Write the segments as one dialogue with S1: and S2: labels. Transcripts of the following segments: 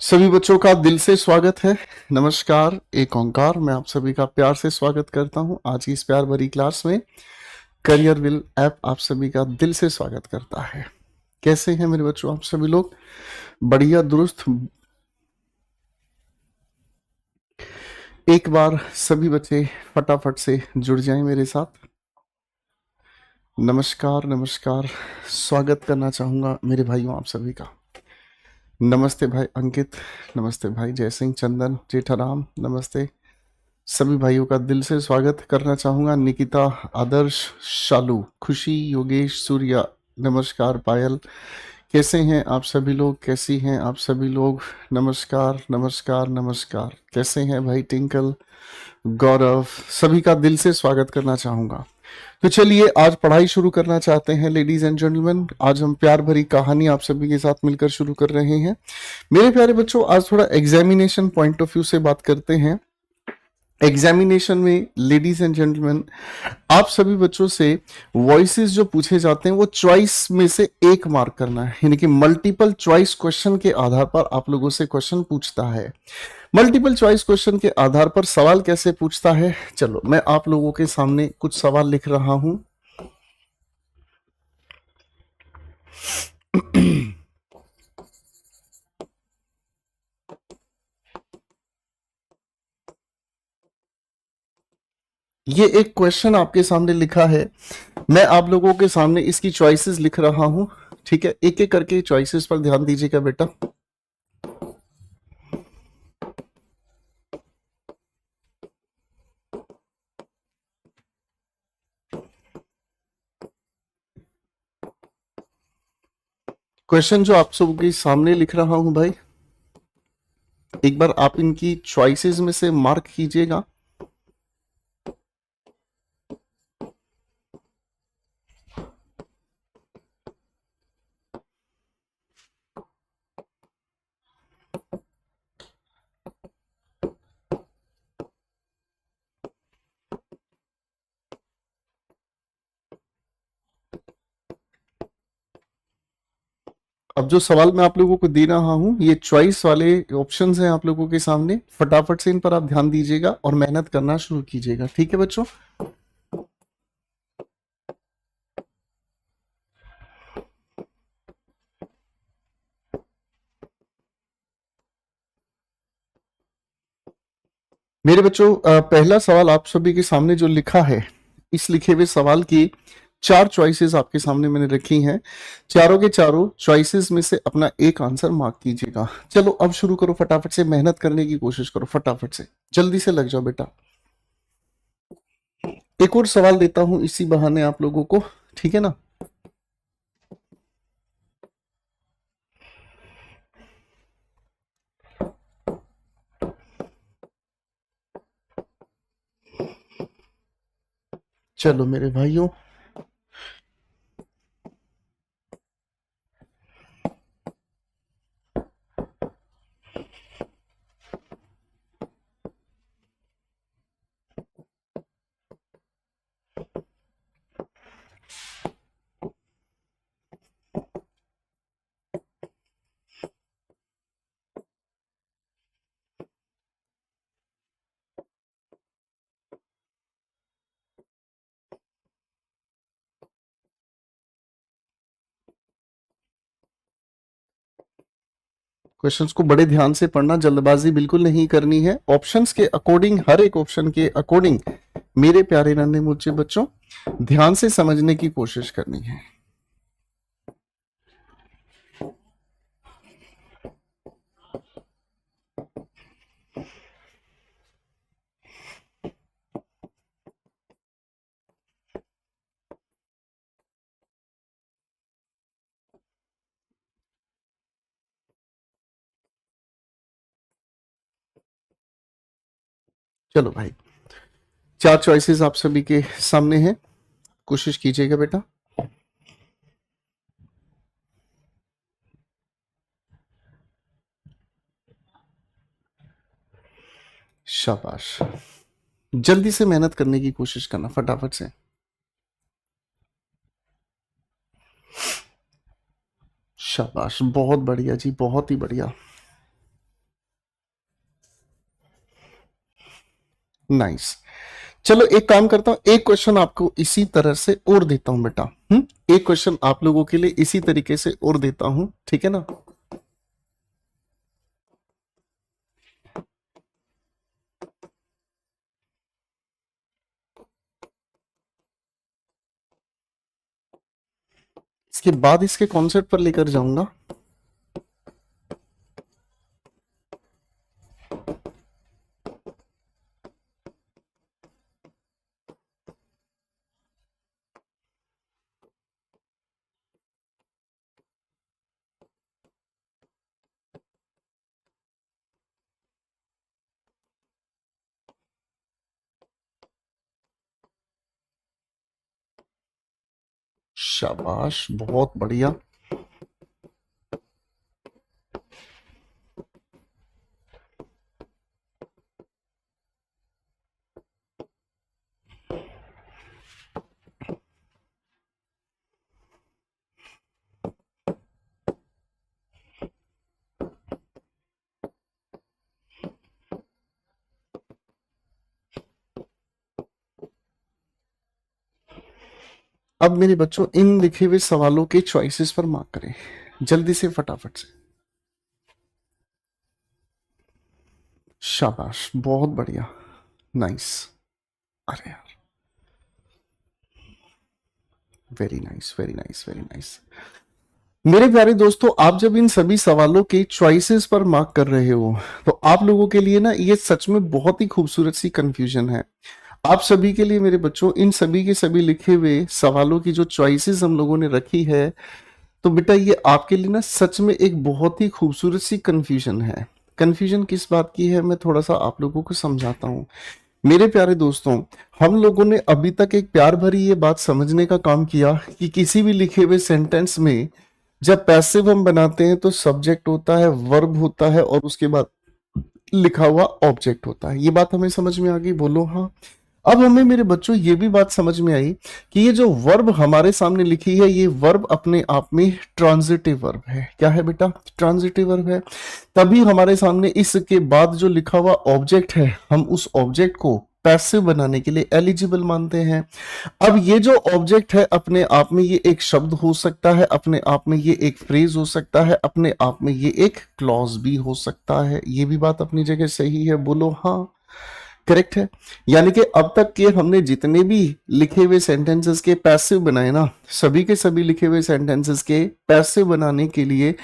S1: सभी बच्चों का दिल से स्वागत है। नमस्कार, एक ओंकार। मैं आप सभी का प्यार से स्वागत करता हूं आज की इस प्यार भरी क्लास में। करियर विल ऐप आप सभी का दिल से स्वागत करता है। कैसे हैं मेरे बच्चों आप सभी लोग? बढ़िया, दुरुस्त। एक बार सभी बच्चे फटाफट से जुड़ जाएं मेरे साथ। नमस्कार नमस्कार, स्वागत करना चाहूंगा मेरे भाइयों आप सभी का। नमस्ते भाई अंकित, नमस्ते भाई जय सिंह, चंदन, जेठाराम, नमस्ते। सभी भाइयों का दिल से स्वागत करना चाहूंगा। निकिता, आदर्श, शालू, खुशी, योगेश, सूर्या, नमस्कार। पायल, कैसे हैं आप सभी लोग? कैसी हैं आप सभी लोग? नमस्कार नमस्कार नमस्कार। कैसे हैं भाई टिंकल, गौरव? सभी का दिल से स्वागत करना चाहूंगा। तो चलिए आज पढ़ाई शुरू करना चाहते हैं लेडीज एंड जेंटलमैन। आज हम प्यार भरी कहानी आप सभी के साथ मिलकर शुरू कर रहे हैं। मेरे प्यारे बच्चों, आज थोड़ा एग्जामिनेशन पॉइंट ऑफ व्यू से बात करते हैं। एग्जामिनेशन में लेडीज एंड जेंटलमैन, आप सभी बच्चों से वॉइसेस जो पूछे जाते हैं वो चॉइस में से एक मार्क करना है, यानी कि मल्टीपल चॉइस क्वेश्चन के आधार पर आप लोगों से क्वेश्चन पूछता है। मल्टीपल चॉइस क्वेश्चन के आधार पर सवाल कैसे पूछता है, चलो मैं आप लोगों के सामने कुछ सवाल लिख रहा हूं। ये एक क्वेश्चन आपके सामने लिखा है, मैं आप लोगों के सामने इसकी चॉइसेस लिख रहा हूं। ठीक है, एक एक करके चॉइसेस पर ध्यान दीजिएगा बेटा। क्वेश्चन जो आप सबके सामने लिख रहा हूं भाई, एक बार आप इनकी चॉइसेस में से मार्क कीजिएगा। अब जो सवाल मैं आप लोगों को दे रहा हूं, ये चॉइस वाले ऑप्शंस हैं आप लोगों के सामने। फटाफट से इन पर आप ध्यान दीजिएगा और मेहनत करना शुरू कीजिएगा। ठीक है बच्चों? मेरे बच्चों, पहला सवाल आप सभी के सामने जो लिखा है, इस लिखे हुए सवाल की चार चॉइसेस आपके सामने मैंने रखी हैं। चारों के चारों चॉइसेस में से अपना एक आंसर मार्क कीजिएगा। चलो अब शुरू करो, फटाफट से मेहनत करने की कोशिश करो, फटाफट से जल्दी से लग जाओ बेटा। एक और सवाल देता हूं इसी बहाने आप लोगों को, ठीक है ना? चलो मेरे भाइयों, क्वेश्चंस को बड़े ध्यान से पढ़ना, जल्दबाजी बिल्कुल नहीं करनी है। ऑप्शंस के अकॉर्डिंग, हर एक ऑप्शन के अकॉर्डिंग मेरे प्यारे नन्हे मुझे बच्चों ध्यान से समझने की कोशिश करनी है। चलो भाई, चार चॉइसेस आप सभी के सामने हैं, कोशिश कीजिएगा बेटा। शाबाश, जल्दी से मेहनत करने की कोशिश करना, फटाफट से। शाबाश, बहुत बढ़िया जी, बहुत ही बढ़िया। नाइस। चलो एक काम करता हूं, एक क्वेश्चन आपको इसी तरह से और देता हूं बेटा। एक क्वेश्चन आप लोगों के लिए इसी तरीके से और देता हूं, ठीक है ना। इसके बाद इसके कॉन्सेप्ट पर लेकर जाऊंगा। शाबाश, बहुत बढ़िया। अब मेरे बच्चों इन लिखे हुए सवालों के चॉइसेस पर मार्क करें जल्दी से, फटाफट से। शाबाश, बहुत बढ़िया, नाइस। अरे यार, very nice, very nice, very nice. मेरे प्यारे दोस्तों, आप जब इन सभी सवालों के चॉइसेस पर मार्क कर रहे हो तो आप लोगों के लिए ना ये सच में बहुत ही खूबसूरत सी कंफ्यूजन है। आप सभी के लिए मेरे बच्चों, इन सभी के सभी लिखे हुए सवालों की जो चॉइसेस हम लोगों ने रखी है, तो बेटा ये आपके लिए ना सच में एक बहुत ही खूबसूरत सी कंफ्यूजन है। कंफ्यूजन किस बात की है, मैं थोड़ा सा आप लोगों को समझाता हूँ। मेरे प्यारे दोस्तों, हम लोगों ने अभी तक एक प्यार भरी ये बात समझने का काम किया कि किसी भी लिखे हुए सेंटेंस में जब पैसिव हम बनाते हैं तो सब्जेक्ट होता है, वर्ब होता है और उसके बाद लिखा हुआ ऑब्जेक्ट होता है। ये बात हमें समझ में आ गई, बोलो हाँ। अब हमें मेरे बच्चों ये भी बात समझ में आई कि ये जो वर्ब हमारे सामने लिखी है, ये वर्ब अपने आप में ट्रांजिटिव वर्ब है। क्या है बेटा? ट्रांजिटिव वर्ब है। तभी हमारे सामने इसके बाद जो लिखा हुआ ऑब्जेक्ट है, हम उस ऑब्जेक्ट को पैसिव बनाने के लिए एलिजिबल मानते हैं। अब ये जो ऑब्जेक्ट है अपने आप में ये एक शब्द हो सकता है, अपने आप में ये एक फ्रेज हो सकता है, अपने आप में ये एक क्लॉज भी हो सकता है। ये भी बात अपनी जगह सही है, बोलो हाँ। करेक्ट है। यानी कि अब तक के हमने जितने भी लिखे हुए सेंटेंसेस के पैसिव बनाए ना, सभी के सभी लिखे हुए सेंटेंसेस के पैसिव बनाने के लिए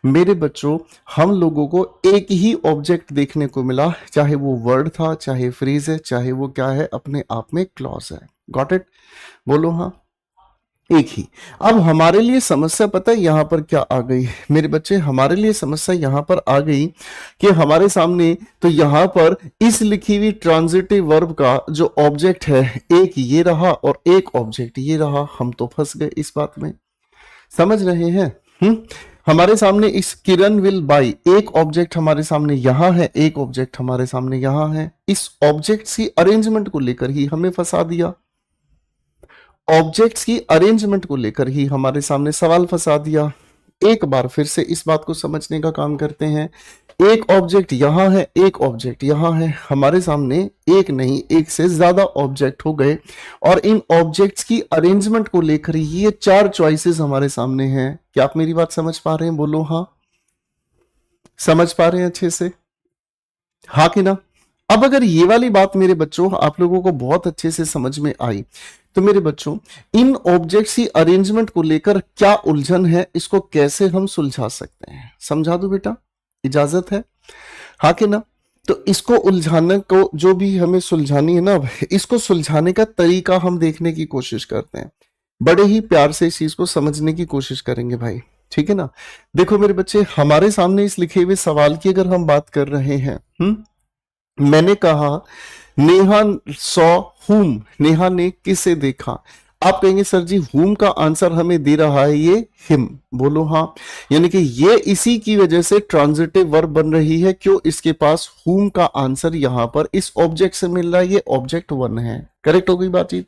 S1: मेरे बच्चों हम लोगों को एक ही ऑब्जेक्ट देखने को मिला, चाहे वो वर्ड था, चाहे फ्रेज है, चाहे वो क्या है, अपने आप में क्लॉज है। Got it? बोलो हाँ। एक ही। अब हमारे लिए समस्या पता है यहां पर क्या आ गई मेरे बच्चे? हमारे लिए समस्या यहां पर आ गई कि हमारे सामने तो यहां पर इस लिखी हुई ट्रांजिटिव वर्ब का जो ऑब्जेक्ट है, एक ये रहा और एक ऑब्जेक्ट ये रहा। हम तो फंस गए इस बात में, समझ रहे हैं? हमारे सामने इस किरण विल बाई, एक ऑब्जेक्ट हमारे सामने यहां है, एक ऑब्जेक्ट हमारे सामने यहां है। इस ऑब्जेक्ट की अरेंजमेंट को लेकर ही हमें फंसा दिया, ऑब्जेक्ट्स की अरेंजमेंट को लेकर ही हमारे सामने सवाल फंसा दिया। एक बार फिर से इस बात को समझने का काम करते हैं। एक ऑब्जेक्ट यहां है, एक ऑब्जेक्ट यहां है, हमारे सामने एक नहीं एक से ज्यादा ऑब्जेक्ट हो गए और इन ऑब्जेक्ट्स की अरेंजमेंट को लेकर ये चार चॉइसेस हमारे सामने हैं। क्या आप मेरी बात समझ पा रहे हैं? बोलो हाँ। समझ पा रहे हैं अच्छे से? हाँ कि ना? अब अगर ये वाली बात मेरे बच्चों आप लोगों को बहुत अच्छे से समझ में आई, तो मेरे बच्चों इन ऑब्जेक्ट्स की अरेंजमेंट को लेकर क्या उलझन है, इसको कैसे हम सुलझा सकते हैं? समझा दो बेटा, इजाजत है? हाँ कि ना? तो इसको उलझाने को जो भी हमें सुलझानी है ना, इसको सुलझाने का तरीका हम देखने की कोशिश करते हैं। बड़े ही प्यार से इस चीज को समझने की कोशिश करेंगे भाई, ठीक है ना? देखो मेरे बच्चे, हमारे सामने इस लिखे हुए सवाल की अगर हम बात कर रहे हैं, मैंने कहा नेहा सॉ हुम, नेहा ने किसे देखा। आप कहेंगे सर जी हुम का आंसर हमें दे रहा है ये हिम, बोलो हाँ। यानी कि ये इसी की वजह से ट्रांजिटिव वर्ब बन रही है। क्यों? इसके पास हुम का आंसर यहां पर इस ऑब्जेक्ट से मिल रहा है, ये ऑब्जेक्ट वन है। करेक्ट हो गई बातचीत?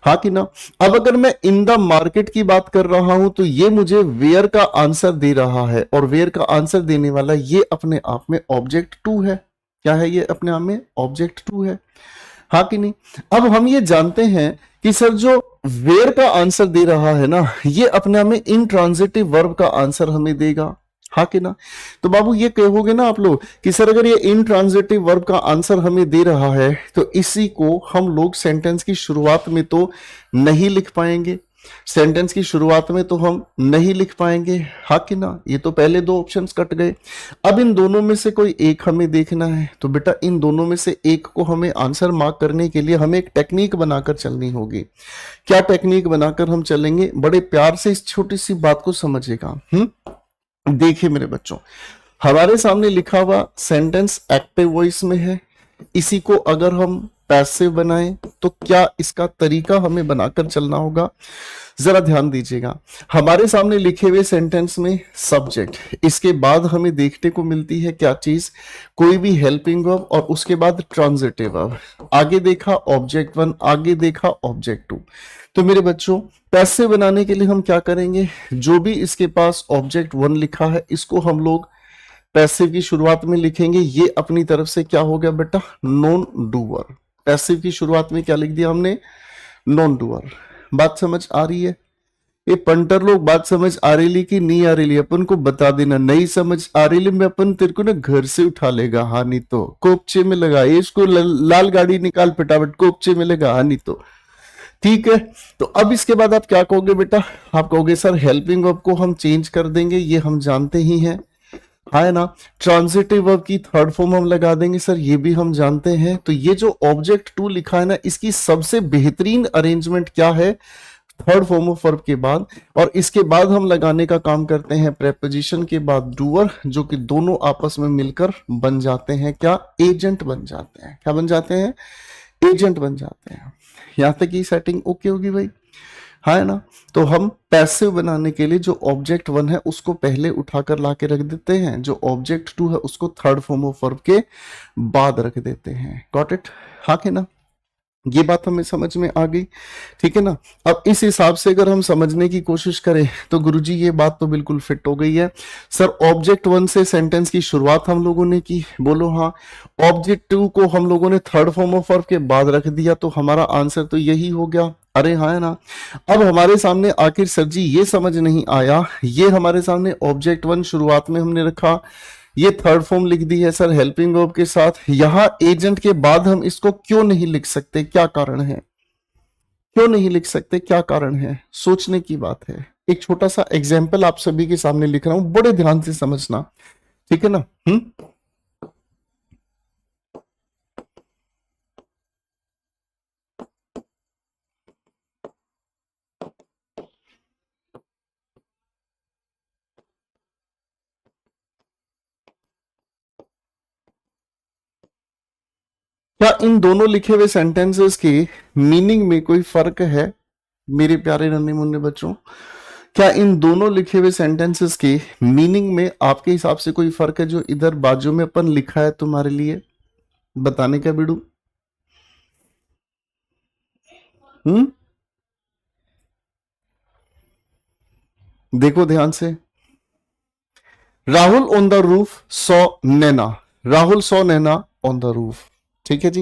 S1: हाँ कि ना? अब अगर मैं इन द मार्केट की बात कर रहा हूं तो ये मुझे वेयर का आंसर दे रहा है और वेयर का आंसर देने वाला ये अपने आप में ऑब्जेक्ट टू है। क्या है ये? अपने आप में ऑब्जेक्ट टू है। हाँ कि नहीं? अब हम ये जानते हैं कि सर जो वेयर का आंसर दे रहा है ना, ये अपने में इंट्रांजिटिव वर्ब का आंसर हमें देगा। हाँ कि ना? तो बाबू ये कहोगे ना आप लोग कि सर अगर ये इंट्रांजिटिव वर्ब का आंसर हमें दे रहा है तो इसी को हम लोग सेंटेंस की शुरुआत में तो नहीं लिख पाएंगे, सेंटेंस की शुरुआत में तो हम नहीं लिख पाएंगे। हाँ कि ना? ये तो पहले दो ऑप्शंस कट गए। अब इन दोनों में से कोई एक हमें देखना है, तो बेटा इन दोनों में से एक को हमें आंसर मार्क करने के लिए हमें एक टेक्निक बनाकर चलनी होगी। क्या टेक्निक बनाकर हम चलेंगे? बड़े प्यार से इस छोटी सी बात को समझिएगा। देखिए मेरे बच्चों, हमारे सामने लिखा हुआ सेंटेंस एक्टिव वॉइस में है, इसी को अगर हम पैसिव बनाएं तो क्या इसका तरीका हमें बनाकर चलना होगा, जरा ध्यान दीजिएगा। हमारे सामने लिखे हुए सेंटेंस में सब्जेक्ट, इसके बाद हमें देखने को मिलती है क्या चीज, कोई भी हेल्पिंग वर्ब और उसके बाद ट्रांजिटिव वर्ब। आगे देखा ऑब्जेक्ट वन, आगे देखा ऑब्जेक्ट टू। तो मेरे बच्चों पैसिव बनाने के लिए हम क्या करेंगे, जो भी इसके पास ऑब्जेक्ट वन लिखा है इसको हम लोग पैसिव की शुरुआत में लिखेंगे। ये अपनी तरफ से क्या हो गया बेटा, नॉन डूअर। पैसिव की शुरुआत में क्या लिख दिया हमने, नॉन डूअर। बात समझ आ रही है? ये पंटर लोग बात समझ आ रही कि नहीं आ रही, अपन को बता देना। नहीं समझ आ रही मैं अपन तेरे को ना घर से उठा लेगा, हाँ नहीं तो कोपचे में लगा, इसको लाल गाड़ी निकाल फटाफट, कोपचे में लगा, हाँ नहीं तो। ठीक है, तो अब इसके बाद आप क्या कहोगे बेटा, आप कहोगे सर हेल्पिंग वर्ब को हम चेंज कर देंगे, ये हम जानते ही हैं, है ना। ट्रांजिटिव वर्ब की थर्ड फॉर्म हम लगा देंगे, सर ये भी हम जानते हैं। तो ये जो ऑब्जेक्ट टू लिखा है ना, इसकी सबसे बेहतरीन अरेंजमेंट क्या है, थर्ड फॉर्म ऑफ वर्ब के बाद, और इसके बाद हम लगाने का काम करते हैं प्रेपोजिशन के बाद डूअर, जो कि दोनों आपस में मिलकर बन जाते हैं क्या, एजेंट बन जाते हैं। क्या बन जाते हैं, एजेंट बन जाते हैं। यहां तक की सेटिंग ओके होगी भाई, हाँ है ना। तो हम पैसिव बनाने के लिए जो ऑब्जेक्ट वन है उसको पहले उठाकर ला के रख देते हैं, जो ऑब्जेक्ट टू है उसको थर्ड फॉर्म ऑफ वर्ब के बाद रख देते हैं। Got it? हाँ कि ना? ये बात हमें समझ में आ गई, ठीक है ना। अब इस हिसाब से अगर हम समझने की कोशिश करें तो गुरुजी ये बात तो बिल्कुल फिट हो गई है। सर ऑब्जेक्ट वन से सेंटेंस की शुरुआत हम लोगों ने की, बोलो हाँ। ऑब्जेक्ट टू को हम लोगों ने थर्ड फॉर्म ऑफ वर्ब के बाद रख दिया, तो हमारा आंसर तो यही हो गया। अरे हाँ है ना। अब हमारे सामने आखिर सर जी ये समझ नहीं आया, ये हमारे सामने ऑब्जेक्ट वन शुरुआत में हमने रखा, ये थर्ड फॉर्म लिख दी है सर हेल्पिंग वर्ब के साथ, यहां एजेंट के बाद हम इसको क्यों नहीं लिख सकते, क्या कारण है, क्यों नहीं लिख सकते, क्या कारण है, सोचने की बात है। एक छोटा सा एग्जाम्पल आप सभी के सामने लिख रहा हूं, बड़े ध्यान से समझना, ठीक है ना। क्या इन दोनों लिखे हुए सेंटेंसेस के मीनिंग में कोई फर्क है मेरे प्यारे नन्हे मुन्ने बच्चों? क्या इन दोनों लिखे हुए सेंटेंसेस के मीनिंग में आपके हिसाब से कोई फर्क है, जो इधर बाजू में अपन लिखा है तुम्हारे लिए बताने का बिडू? हम्म, देखो ध्यान से। Rahul on the roof saw Naina, Rahul saw Naina on the roof. ठीक है जी।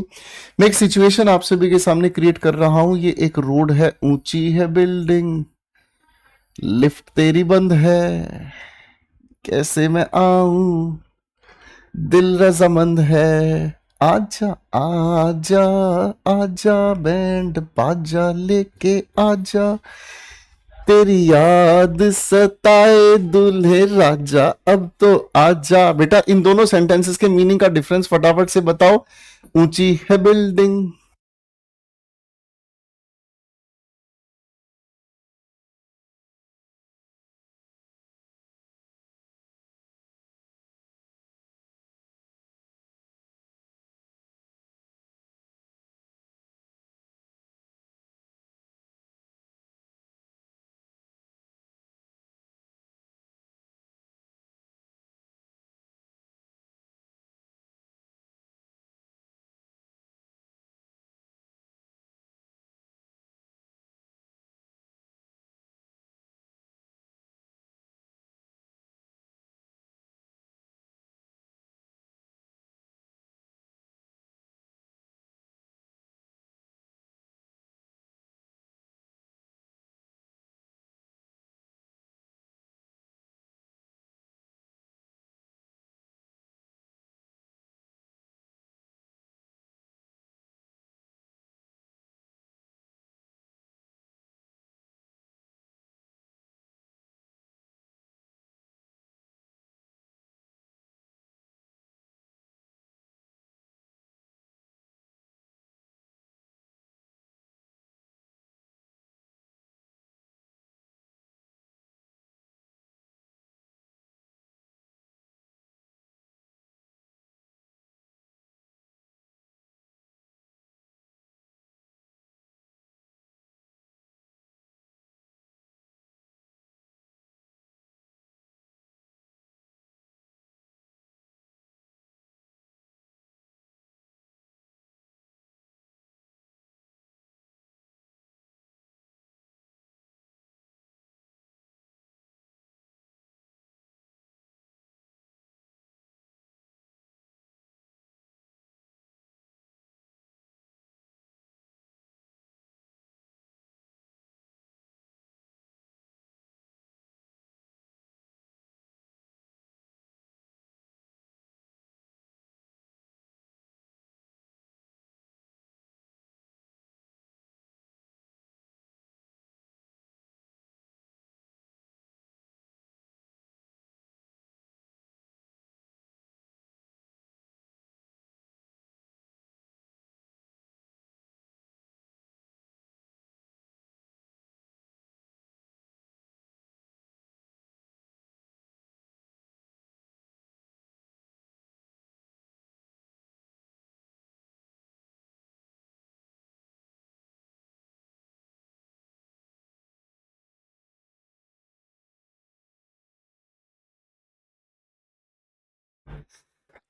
S1: मैं एक सिचुएशन आप सभी के सामने क्रिएट कर रहा हूं। ये एक रोड है, ऊंची है बिल्डिंग, लिफ्ट तेरी बंद है, कैसे मैं आऊं, दिल रजामंद है, आजा आजा आजा बैंड बाजा लेके आजा, तेरी याद सताए दूल्हे राजा अब तो आजा। बेटा इन दोनों सेंटेंसेस के मीनिंग का डिफरेंस फटाफट से बताओ। ऊंची है बिल्डिंग,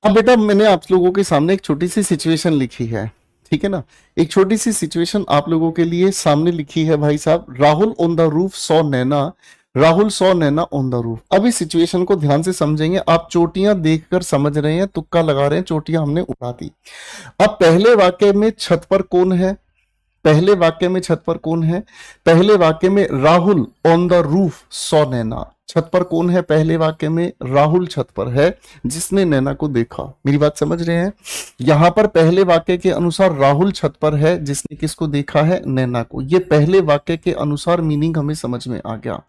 S1: अब बेटा मैंने आप लोगों के सामने एक छोटी सी सिचुएशन लिखी है, ठीक है ना। एक छोटी सी सिचुएशन आप लोगों के लिए सामने लिखी है भाई साहब। Rahul on the roof saw Naina, Rahul saw Naina on the roof. अब इस सिचुएशन को ध्यान से समझेंगे। आप चोटियां देखकर समझ रहे हैं, तुक्का लगा रहे हैं, चोटियां हमने उड़ा दी। अब पहले वाक्य में छत पर कौन है? पहले वाक्य में छत पर कौन है? पहले वाक्य में Rahul on the roof saw Naina. छत पर कौन है? पहले वाक्य में राहुल छत पर है जिसने नैना को देखा। मेरी बात समझ रहे हैं? यहां पर पहले वाक्य के अनुसार राहुल छत पर है जिसने किसको देखा है? नैना को। ये पहले वाक्य के अनुसार मीनिंग हमें समझ में आ गया।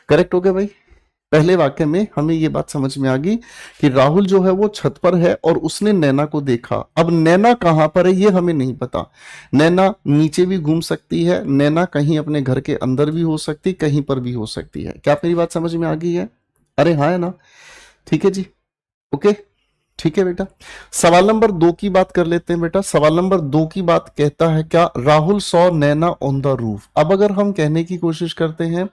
S1: करेक्ट हो गया भाई? पहले वाक्य में हमें ये बात समझ में आ गई कि राहुल जो है वो छत पर है और उसने नैना को देखा। अब नैना कहां पर है ये हमें नहीं पता। नैना नीचे भी घूम सकती है, नैना कहीं अपने घर के अंदर भी हो सकती, कहीं पर भी हो सकती है। क्या मेरी बात समझ में आ गई है? अरे हाँ है ना? ठीक है जी, ओके, ठीक है बेटा। सवाल नंबर 2 की बात कर लेते हैं बेटा। सवाल नंबर 2 की बात कहता है क्या? Rahul saw Naina on the roof. अब अगर हम कहने की कोशिश करते हैं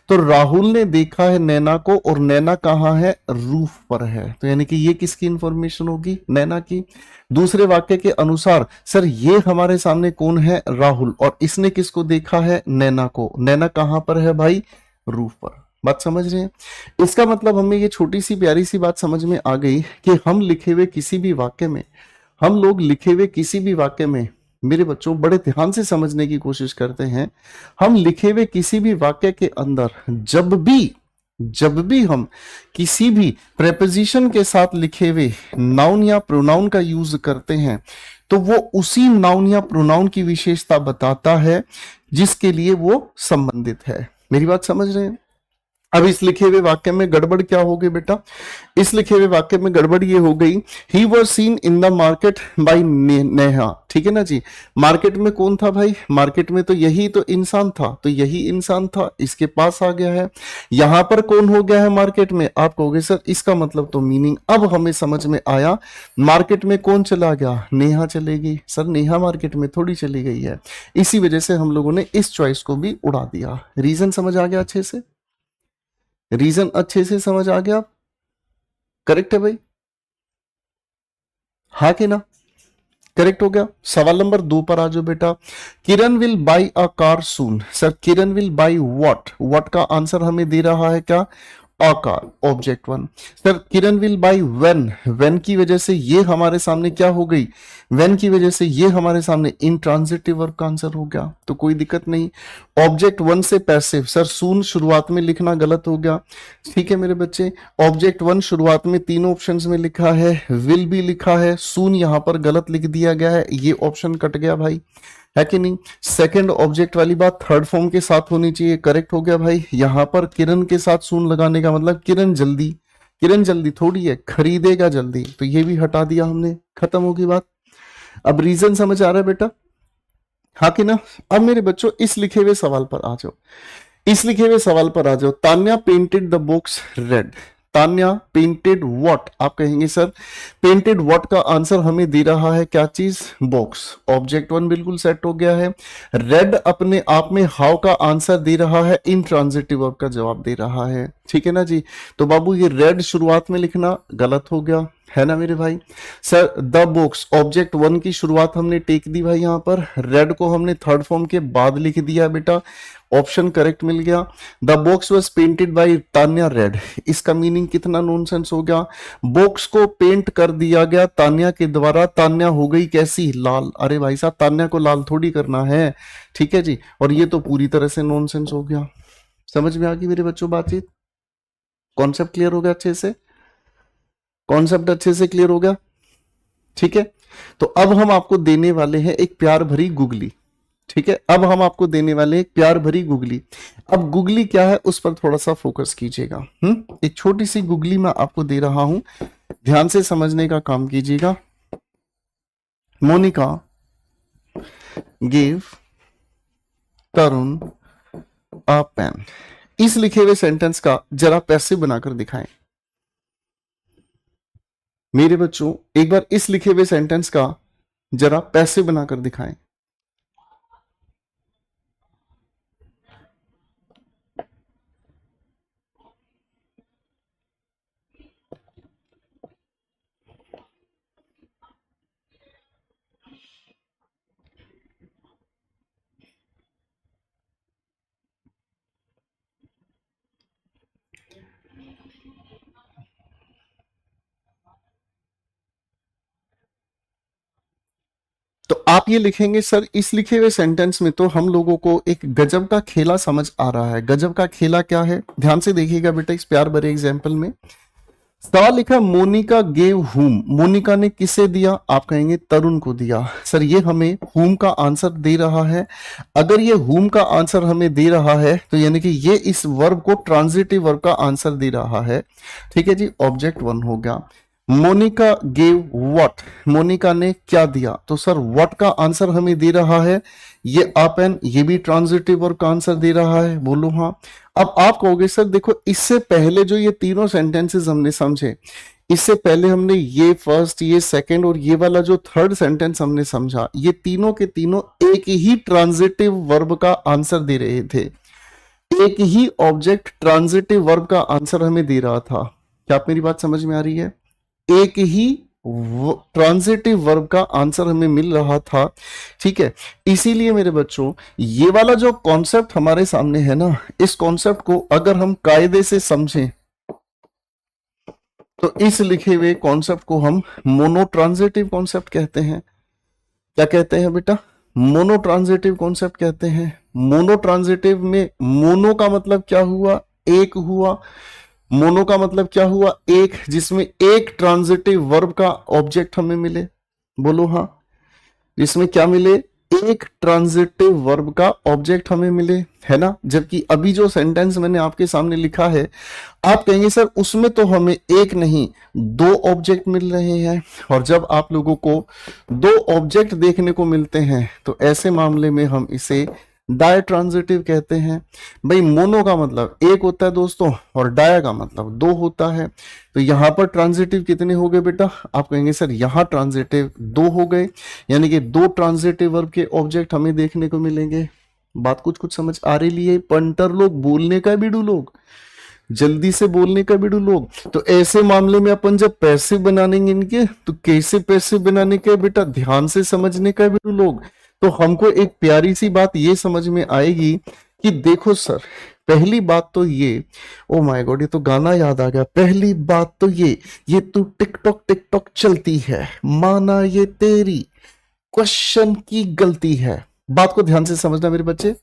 S1: तो राहुल ने देखा है नैना को और नैना कहां है? रूफ पर है। तो यानी कि ये किसकी इंफॉर्मेशन होगी? नैना की। दूसरे वाक्य के अनुसार सर ये हमारे सामने कौन है? राहुल, और इसने किसको देखा है? नैना को। नैना कहां पर है भाई? रूफ पर। बात समझ रहे हैं? इसका मतलब हमें ये छोटी सी प्यारी सी बात समझ में आ गई कि हम लिखे हुए किसी भी वाक्य में, हम लोग लिखे हुए किसी भी वाक्य में, मेरे बच्चों बड़े ध्यान से समझने की कोशिश करते हैं। हम लिखे हुए किसी भी वाक्य के अंदर जब भी हम किसी भी प्रेपोजिशन के साथ लिखे हुए नाउन या प्रोनाउन का यूज करते हैं तो वो उसी नाउन या प्रोनाउन की विशेषता बताता है जिसके लिए वो संबंधित है। मेरी बात समझ रहे हैं? अब इस लिखे हुए वाक्य में गड़बड़ क्या हो गई बेटा? इस लिखे हुए वाक्य में गड़बड़ ये हो गई, he was seen in the market by Neha. ठीक है ना जी? मार्केट में कौन था भाई? मार्केट में तो यही तो इंसान था, तो यही इंसान था, इसके पास आ गया है। यहां पर कौन हो गया है मार्केट में? आप कहोगे सर इसका मतलब तो मीनिंग अब हमें समझ में आया। मार्केट में कौन चला गया? नेहा चले गई। सर नेहा मार्केट में थोड़ी चली गई है। इसी वजह से हम लोगों ने इस चॉइस को भी उड़ा दिया। रीजन समझ आ गया अच्छे से? रीजन अच्छे से समझ आ गया? करेक्ट है भाई? हाँ कि ना? करेक्ट हो गया। सवाल नंबर 2 पर आ जाओ बेटा। Kiran will buy a car soon. Sir Kiran will buy what? What का आंसर हमें दे रहा है क्या? A car, object 1। Sir Kiran will buy when, when की वजह से ये हमारे सामने क्या हो गई? व्हेन की वजह से ये हमारे सामने इंट्रांजिटिव वर्ब का आंसर हो गया, तो कोई दिक्कत नहीं। ऑब्जेक्ट 1 से पैसिव। सर सून शुरुआत में लिखना गलत हो गया। ठीक है मेरे बच्चे, ऑब्जेक्ट 1 शुरुआत में तीनों ऑप्शंस में लिखा है, विल भी लिखा है, सून यहां पर गलत लिख दिया गया है, ये ऑप्शन कट गया भाई, है कि नहीं? सेकंड ऑब्जेक्ट वाली बात थर्ड फॉर्म के साथ होनी चाहिए, करेक्ट हो गया भाई। यहां पर किरण के साथ सून लगाने का मतलब किरण जल्दी, किरण जल्दी थोड़ी है, खरीदेगा जल्दी, तो ये भी हटा दिया हमने, खत्म होगी बात। अब रीजन समझ आ रहा है बेटा? हाँ कि ना? अब मेरे बच्चों इस लिखे हुए सवाल पर आ जाओ। इस लिखे हुए सवाल पर आ जाओ। Tanya painted the box red. Tanya painted what? आप कहेंगे सर पेंटेड व्हाट का आंसर हमें दे रहा है क्या चीज? बॉक्स। ऑब्जेक्ट 1 बिल्कुल सेट हो गया है। रेड अपने आप में हाउ का आंसर दे रहा है, इंट्रांजिटिव वर्ब का जवाब दे रहा है। ठीक है ना जी? तो बाबू ये रेड शुरुआत में लिखना गलत हो गया, है ना मेरे भाई? सर द बॉक्स, ऑब्जेक्ट 1 की शुरुआत हमने टेक दी भाई, यहां पर रेड को हमने थर्ड फॉर्म के बाद लिख दिया बेटा, ऑप्शन करेक्ट मिल गया। The box was painted by Tanya red. इसका मीनिंग कितना नॉनसेंस हो गया? बॉक्स को पेंट कर दिया गया तान्या के द्वारा, तान्या हो गई कैसी? लाल। अरे भाई साहब तान्या को लाल थोड़ी करना है, ठीक है जी? और ये तो पूरी तरह से नॉनसेंस हो गया। समझ में आ गई मेरे बच्चों बातचीत? कॉन्सेप्ट क्लियर हो गया अच्छे से? कॉन्सेप्ट अच्छे से क्लियर हो गया? ठीक है, तो अब हम आपको देने वाले हैं एक प्यार भरी गुगली। ठीक है, अब हम आपको देने वाले हैं एक प्यार भरी गुगली। अब गुगली क्या है उस पर थोड़ा सा फोकस कीजिएगा। एक छोटी सी गुगली मैं आपको दे रहा हूं, ध्यान से समझने का काम कीजिएगा। मोनिका गिव तरुण अ पेन। इस लिखे हुए सेंटेंस का जरा पैसे बनाकर दिखाएं मेरे बच्चों। एक बार इस लिखे हुए सेंटेंस का जरा पैसे बनाकर दिखाएं। तो आप ये लिखेंगे सर इस लिखे हुए सेंटेंस में तो हम लोगों को एक गजब का खेला समझ आ रहा है। गजब का खेला क्या है, ध्यान से देखिएगा बेटा इस प्यार भरे एग्जाम्पल में। सवाल लिखा मोनिका गेव हुम, मोनिका ने किसे दिया, आप कहेंगे तरुण को दिया। सर ये हमें हुम का आंसर दे रहा है। अगर ये हुम का आंसर हमें दे रहा है तो यानी कि ये इस वर्ब को ट्रांजिटिव वर्ब का आंसर दे रहा है। ठीक है जी, ऑब्जेक्ट वन हो गया। मोनिका गेव व्हाट, मोनिका ने क्या दिया, तो सर व्हाट का आंसर हमें दे रहा है ये अप एंड, ये भी ट्रांजिटिव वर्ब का आंसर दे रहा है, बोलो हाँ। अब आप कहोगे सर देखो इससे पहले जो ये तीनों सेंटेंसेस हमने समझे, इससे पहले हमने ये फर्स्ट, ये सेकंड और ये वाला जो थर्ड सेंटेंस हमने समझा, ये तीनों के तीनों एक ही ट्रांजिटिव वर्ब का आंसर दे रहे थे। एक ही ऑब्जेक्ट ट्रांजिटिव वर्ब का आंसर हमें दे रहा था। क्या आप मेरी बात समझ में आ रही है? एक ही ट्रांजिटिव वर्ब का आंसर हमें मिल रहा था। ठीक है, इसीलिए मेरे बच्चों ये वाला जो कॉन्सेप्ट हमारे सामने है ना, इस कॉन्सेप्ट को अगर हम कायदे से समझें तो इस लिखे हुए कॉन्सेप्ट को हम मोनोट्रांजिटिव कॉन्सेप्ट कहते हैं। क्या कहते हैं बेटा? मोनोट्रांजिटिव कॉन्सेप्ट कहते हैं। मोनोट्रांजिटिव में मोनो का मतलब क्या हुआ? एक हुआ। मोनो का मतलब क्या हुआ? एक, जिसमें एक ट्रांजिटिव वर्ब का ऑब्जेक्ट हमें मिले, बोलो हाँ। जिसमें क्या मिले? एक ट्रांजिटिव वर्ब का ऑब्जेक्ट हमें मिले, है ना। जबकि अभी जो सेंटेंस मैंने आपके सामने लिखा है, आप कहेंगे सर उसमें तो हमें एक नहीं दो ऑब्जेक्ट मिल रहे हैं। और जब आप लोगों को दो ऑब्जेक्ट देखने को मिलते हैं तो ऐसे मामले में हम इसे डाय ट्रांजिटिव कहते हैं। भाई मोनो का मतलब एक होता है दोस्तों और डाया का मतलब दो होता है। तो यहां पर ट्रांजिटिव कितने हो गए बेटा? आप कहेंगे सर यहां ट्रांजिटिव दो हो गए, यानी कि दो ट्रांजिटिव वर्ब के ऑब्जेक्ट हमें देखने को मिलेंगे। बात कुछ कुछ समझ आ रही है? पंटर लोग, बोलने का बिडू लोग, जल्दी से बोलने का बिडू लोग। तो ऐसे मामले में अपन जब पैसिव बनानेंगे इनके, तो कैसे पैसिव बनाने के बेटा? ध्यान से समझने का बिडू लोग। तो हमको एक प्यारी सी बात ये समझ में आएगी कि देखो सर, पहली बात तो ये, ओ माय गॉड ये तो गाना याद आ गया। पहली बात तो ये तू टिकटॉक टिकटॉक चलती है, माना ये तेरी क्वेश्चन की गलती है। बात को ध्यान से समझना मेरे बच्चे।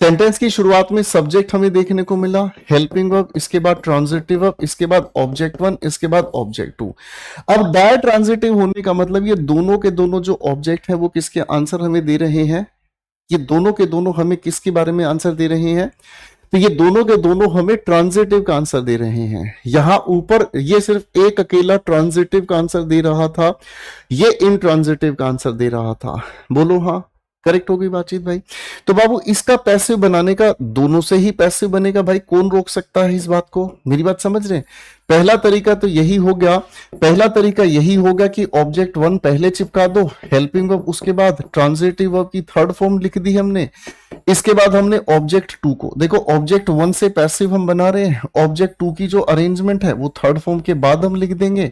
S1: सेंटेंस की शुरुआत में सब्जेक्ट हमें देखने को मिला, हेल्पिंग वर्ब, इसके बाद ट्रांजिटिव वर्ब, इसके बाद ऑब्जेक्ट वन, इसके बाद ऑब्जेक्ट टू। अब डाय ट्रांजिटिव होने का मतलब ये दोनों के दोनों जो ऑब्जेक्ट है वो किसके आंसर हमें दे रहे हैं? ये दोनों के दोनों हमें किसके बारे में आंसर दे रहे हैं? तो ये दोनों के दोनों हमें ट्रांजिटिव का आंसर दे रहे हैं। यहां ऊपर ये सिर्फ एक अकेला ट्रांजिटिव का आंसर दे रहा था, ये इनट्रांजिटिव का आंसर दे रहा था, बोलो हाँ। करेक्ट होगी बातचीत भाई? तो बाबू इसका पैसिव बनाने का, दोनों से ही पैसिव बनेगा भाई, कौन रोक सकता है इस बात को? मेरी बात समझ रहे हैं? पहला तरीका तो यही हो गया, पहला तरीका यही होगा कि ऑब्जेक्ट वन पहले चिपका दो, हेल्पिंग वर्ब उसके बाद, ट्रांजिटिव वर्ब की थर्ड फॉर्म लिख दी हमने, इसके बाद हमने ऑब्जेक्ट टू को, देखो ऑब्जेक्ट वन से पैसिव हम बना रहे हैं, ऑब्जेक्ट टू की जो अरेंजमेंट है वो थर्ड फॉर्म के बाद हम लिख देंगे,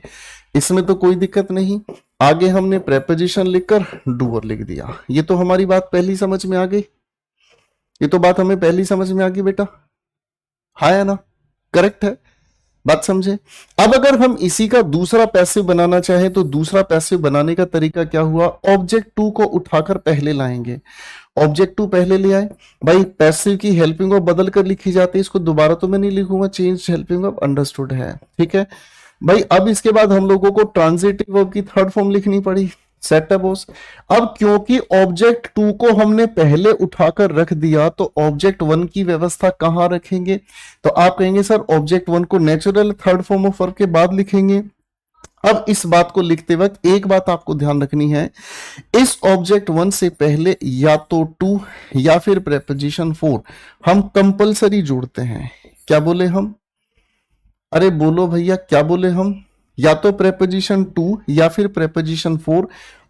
S1: इसमें तो कोई दिक्कत नहीं। आगे हमने प्रेपोजिशन लिखकर डूअर लिख दिया। ये तो हमारी बात पहली समझ में आ गई, ये तो बात हमें पहली समझ में आ गई बेटा, हाँ या ना? करेक्ट है, बात समझे? अब अगर हम इसी का दूसरा पैसिव बनाना चाहें तो दूसरा पैसिव बनाने का तरीका क्या हुआ? ऑब्जेक्ट टू को उठाकर पहले लाएंगे, ऑब्जेक्ट टू पहले ले आए भाई, पैसिव की हेल्पिंग वर्ब बदल कर लिखी जाती है, इसको दोबारा तो मैं नहीं लिखूंगा, चेंज हेल्पिंग वर्ब, अंडरस्टूड है, ठीक है भाई। अब इसके बाद हम लोगों को ट्रांजिटिव वर्ब की थर्ड फॉर्म लिखनी पड़ी, सेट बॉस। अब क्योंकि ऑब्जेक्ट टू को हमने पहले उठाकर रख दिया तो ऑब्जेक्ट वन की व्यवस्था कहां रखेंगे? तो आप कहेंगे सर ऑब्जेक्ट वन को natural third form of verb के बाद लिखेंगे। अब इस बात को लिखते वक्त एक बात आपको ध्यान रखनी है, इस ऑब्जेक्ट वन से पहले या तो टू या फिर प्रेपोजिशन फोर हम कंपलसरी जोड़ते हैं। क्या बोले हम? अरे बोलो भैया, क्या बोले हम? या तो प्रेपोजिशन टू या फिर प्रेपोजिशन फोर,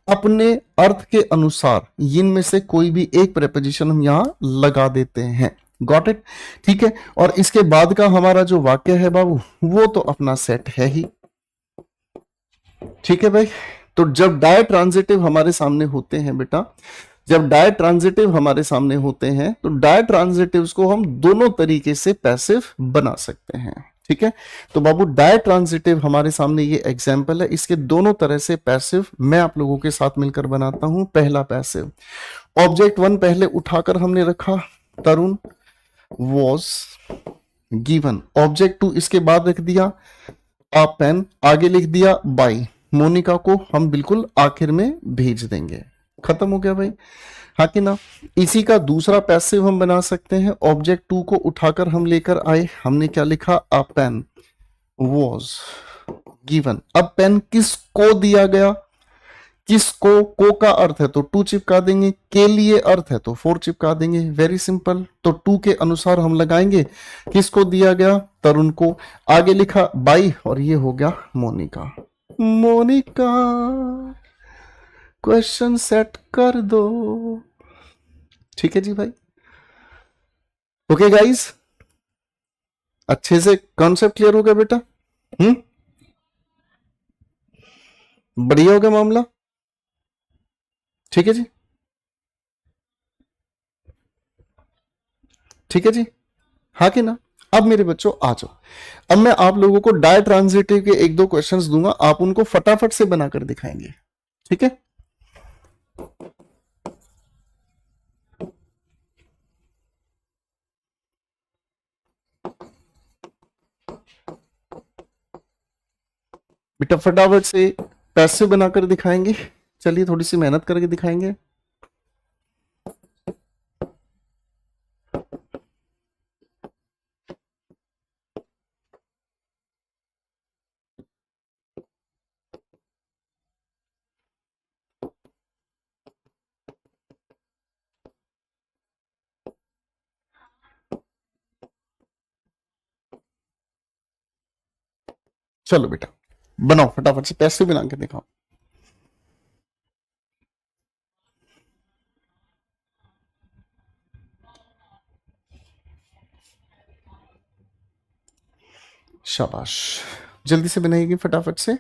S1: अपने अर्थ के अनुसार इनमें से कोई भी एक प्रेपोजिशन हम यहां लगा देते हैं। Got it? ठीक है। और इसके बाद का हमारा जो वाक्य है बाबू वो तो अपना सेट है ही, ठीक है भाई। तो जब डाय ट्रांजिटिव हमारे सामने होते हैं बेटा, जब डाय ट्रांजिटिव हमारे सामने होते हैं तो डाय ट्रांजिटिव्स को हम दोनों तरीके से पैसिव बना सकते हैं, ठीक है, तो बाबू डाय ट्रांजिटिव हमारे सामने ये एग्जाम्पल है, इसके दोनों तरह से पैसिव मैं आप लोगों के साथ मिलकर बनाता हूं। पहला पैसिव, ऑब्जेक्ट वन पहले उठाकर हमने रखा, तरुण वॉज गिवन। ऑब्जेक्ट टू इसके बाद रख दिया, अ पेन, आगे लिख दिया बाय, मोनिका को हम बिल्कुल आखिर में भेज देंगे। खत्म हो गया भाई, हाँ कि ना। इसी का दूसरा पैसिव हम बना सकते हैं, ऑब्जेक्ट टू को उठाकर हम लेकर आए, हमने क्या लिखा, अ पेन वॉज गिवन। अब पेन किसको दिया गया, किसको, को का अर्थ है तो टू चिपका देंगे, के लिए अर्थ है तो फोर चिपका देंगे, वेरी सिंपल। तो टू के अनुसार हम लगाएंगे, किसको दिया गया, तरुण को, आगे लिखा बाई, और ये हो गया मोनिका। मोनिका क्वेश्चन सेट कर दो। ठीक है जी भाई, ओके गाइस, अच्छे से कॉन्सेप्ट क्लियर हो गया बेटा? बढ़िया हो गया मामला, ठीक है जी, ठीक है जी, हाँ कि ना। अब मेरे बच्चों आ जाओ, अब मैं आप लोगों को डाय ट्रांजिटिव के एक दो क्वेश्चंस दूंगा, आप उनको फटाफट से बनाकर दिखाएंगे, ठीक है। बेटा फटाफट से पैसे बनाकर दिखाएंगे, चलिए थोड़ी सी मेहनत करके दिखाएंगे। चलो बेटा बनाओ फटाफट से, पैसे बना के दिखाओ। शाबाश, जल्दी से बनाइएगी फटाफट से।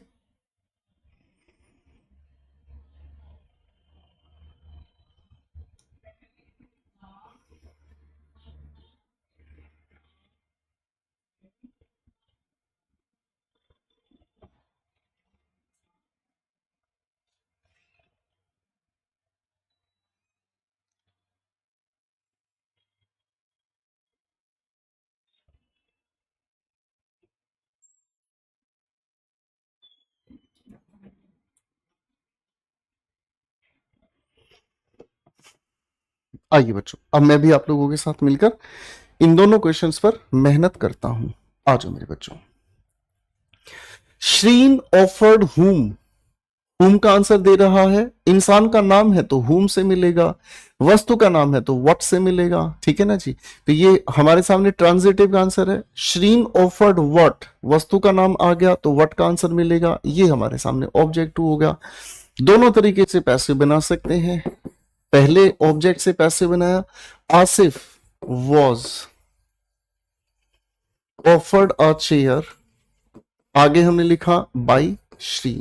S1: आइए बच्चों, अब मैं भी आप लोगों के साथ मिलकर इन दोनों क्वेश्चंस पर मेहनत करता हूं। आ जाओ मेरे बच्चों। श्रीन ऑफर्ड हुम का आंसर दे रहा है, इंसान का नाम है तो हुम से मिलेगा, वस्तु का नाम है तो व्हाट से मिलेगा, ठीक है ना जी। तो ये हमारे सामने ट्रांजिटिव का आंसर है। श्रीन ऑफर्ड व्हाट, वस्तु का नाम आ गया तो व्हाट का आंसर मिलेगा, ये हमारे सामने ऑब्जेक्ट टू हो गया। दोनों तरीके से पैसे बना सकते हैं। पहले ऑब्जेक्ट से पैसे बनाया, Asif was offered a chair, आगे हमने लिखा बाई श्री,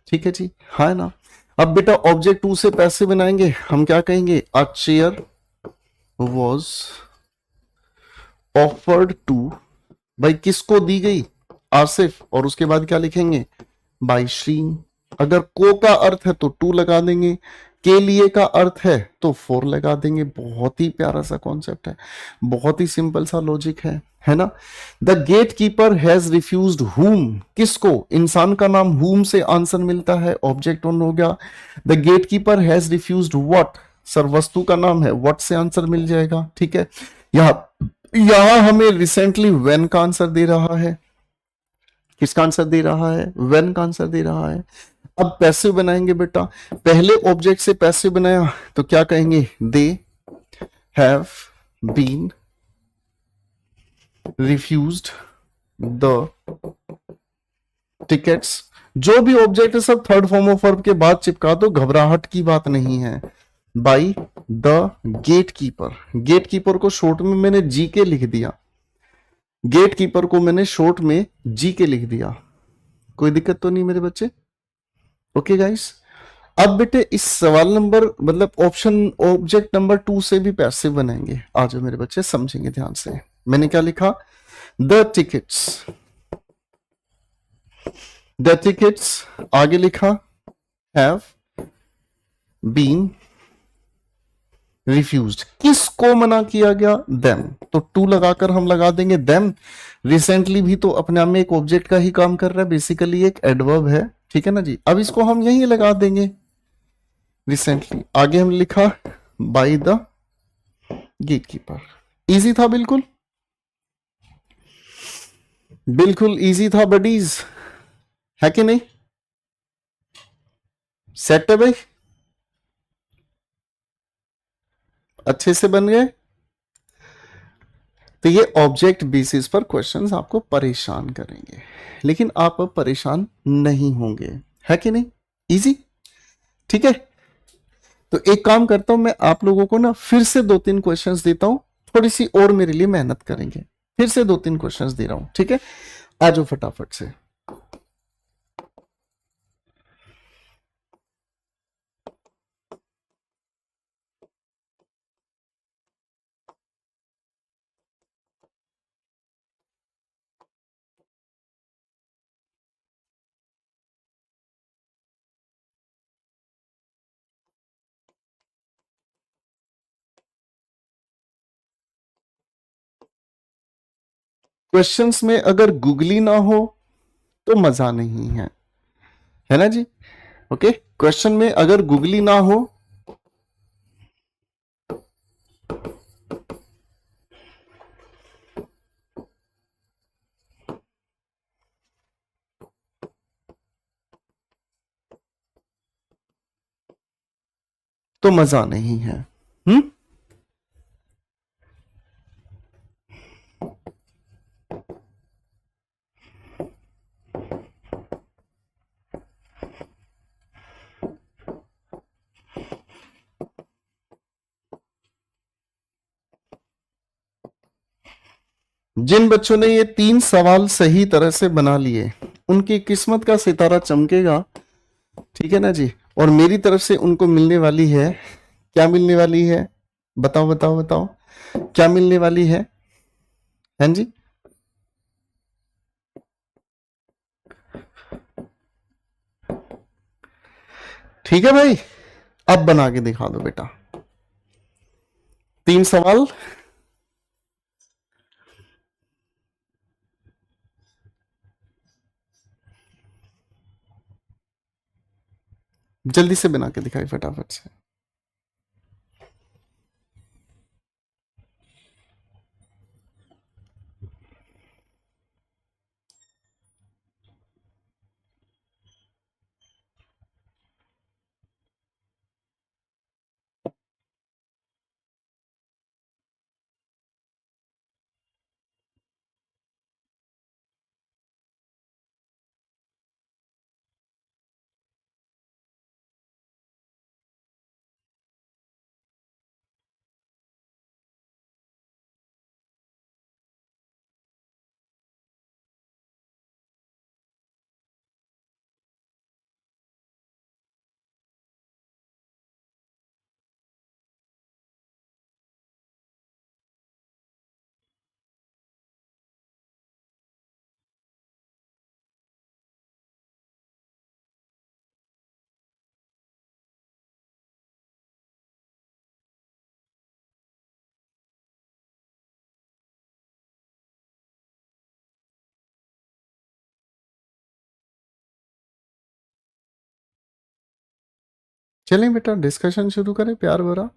S1: ठीक है जी, हाँ ना। अब बेटा ऑब्जेक्ट टू से पैसे बनाएंगे, हम क्या कहेंगे, अ चेयर वॉज ऑफर्ड टू, भाई किसको दी गई, आसिफ, और उसके बाद क्या लिखेंगे, बाई श्रीन। अगर को का अर्थ है तो टू लगा देंगे, के लिए का अर्थ है तो फोर लगा देंगे। बहुत ही प्यारा सा कॉन्सेप्ट है, बहुत ही सिंपल सा लॉजिक है ना। The gatekeeper has refused whom, किसको, इंसान का नाम हुम से आंसर मिलता है, ऑब्जेक्ट वन हो गया। The gatekeeper has refused what, sir वस्तु का नाम है, व्हाट से आंसर मिल जाएगा, ठीक है। यहां हमें रिसेंटली व्हेन का आंसर दे रहा है, किसका आंसर दे रहा है, व्हेन का आंसर दे रहा है। अब पैसिव बनाएंगे बेटा, पहले ऑब्जेक्ट से पैसिव बनाया तो क्या कहेंगे, they have been refused the tickets. जो भी ऑब्जेक्ट है सब थर्ड फॉर्म ऑफ वर्ब के बाद चिपका दो, घबराहट की बात नहीं है। By the gatekeeper, gatekeeper को शॉर्ट में मैंने जी के लिख दिया, गेट कीपर को मैंने शॉर्ट में जी के लिख दिया, कोई दिक्कत तो नहीं मेरे बच्चे, ओके गाइस। अब बेटे इस सवाल नंबर मतलब ऑप्शन ऑब्जेक्ट नंबर 2 से भी पैसिव बनाएंगे, आ जाओ मेरे बच्चे समझेंगे ध्यान से। मैंने क्या लिखा, द टिकट्स, द टिकट्स आगे लिखा हैव बीन रिफ्यूज्ड, किसको मना किया गया? देम, तो टू लगाकर हम लगा देंगे देम। रिसेंटली भी तो अपने आप में एक ऑब्जेक्ट का ही काम कर रहा है, बेसिकली एक एडवर्ब है, ठीक है ना जी। अब इसको हम यही लगा देंगे रिसेंटली। आगे हम लिखा बाय द गेटकीपर। इजी था, बिल्कुल बिल्कुल इजी था बडीज, है कि नहीं? सेट है भाई, अच्छे से बन गए। तो ये ऑब्जेक्ट बेसिस पर क्वेश्चंस आपको परेशान करेंगे, लेकिन आप अब परेशान नहीं होंगे, है कि नहीं? इजी, ठीक है। तो एक काम करता हूं, मैं आप लोगों को ना फिर से 2-3 क्वेश्चंस देता हूं, थोड़ी सी और मेरे लिए मेहनत करेंगे। फिर से 2-3 क्वेश्चंस दे रहा हूं, ठीक है? आ जाओ फटाफट से। क्वेश्चंस में अगर गूगली ना हो तो मजा नहीं है ना जी? ओके, क्वेश्चन में अगर गूगली ना हो तो मजा नहीं है। हम्म, जिन बच्चों ने ये 3 सवाल सही तरह से बना लिए उनकी किस्मत का सितारा चमकेगा, ठीक है ना जी। और मेरी तरफ से उनको मिलने वाली है, क्या मिलने वाली है? बताओ बताओ बताओ, क्या मिलने वाली है? हैं जी? ठीक है भाई, अब बना के दिखा दो बेटा 3 सवाल। जल्दी से बना के दिखाई फटाफट से। चलें बेटा, डिस्कशन शुरू करें प्यार भरा।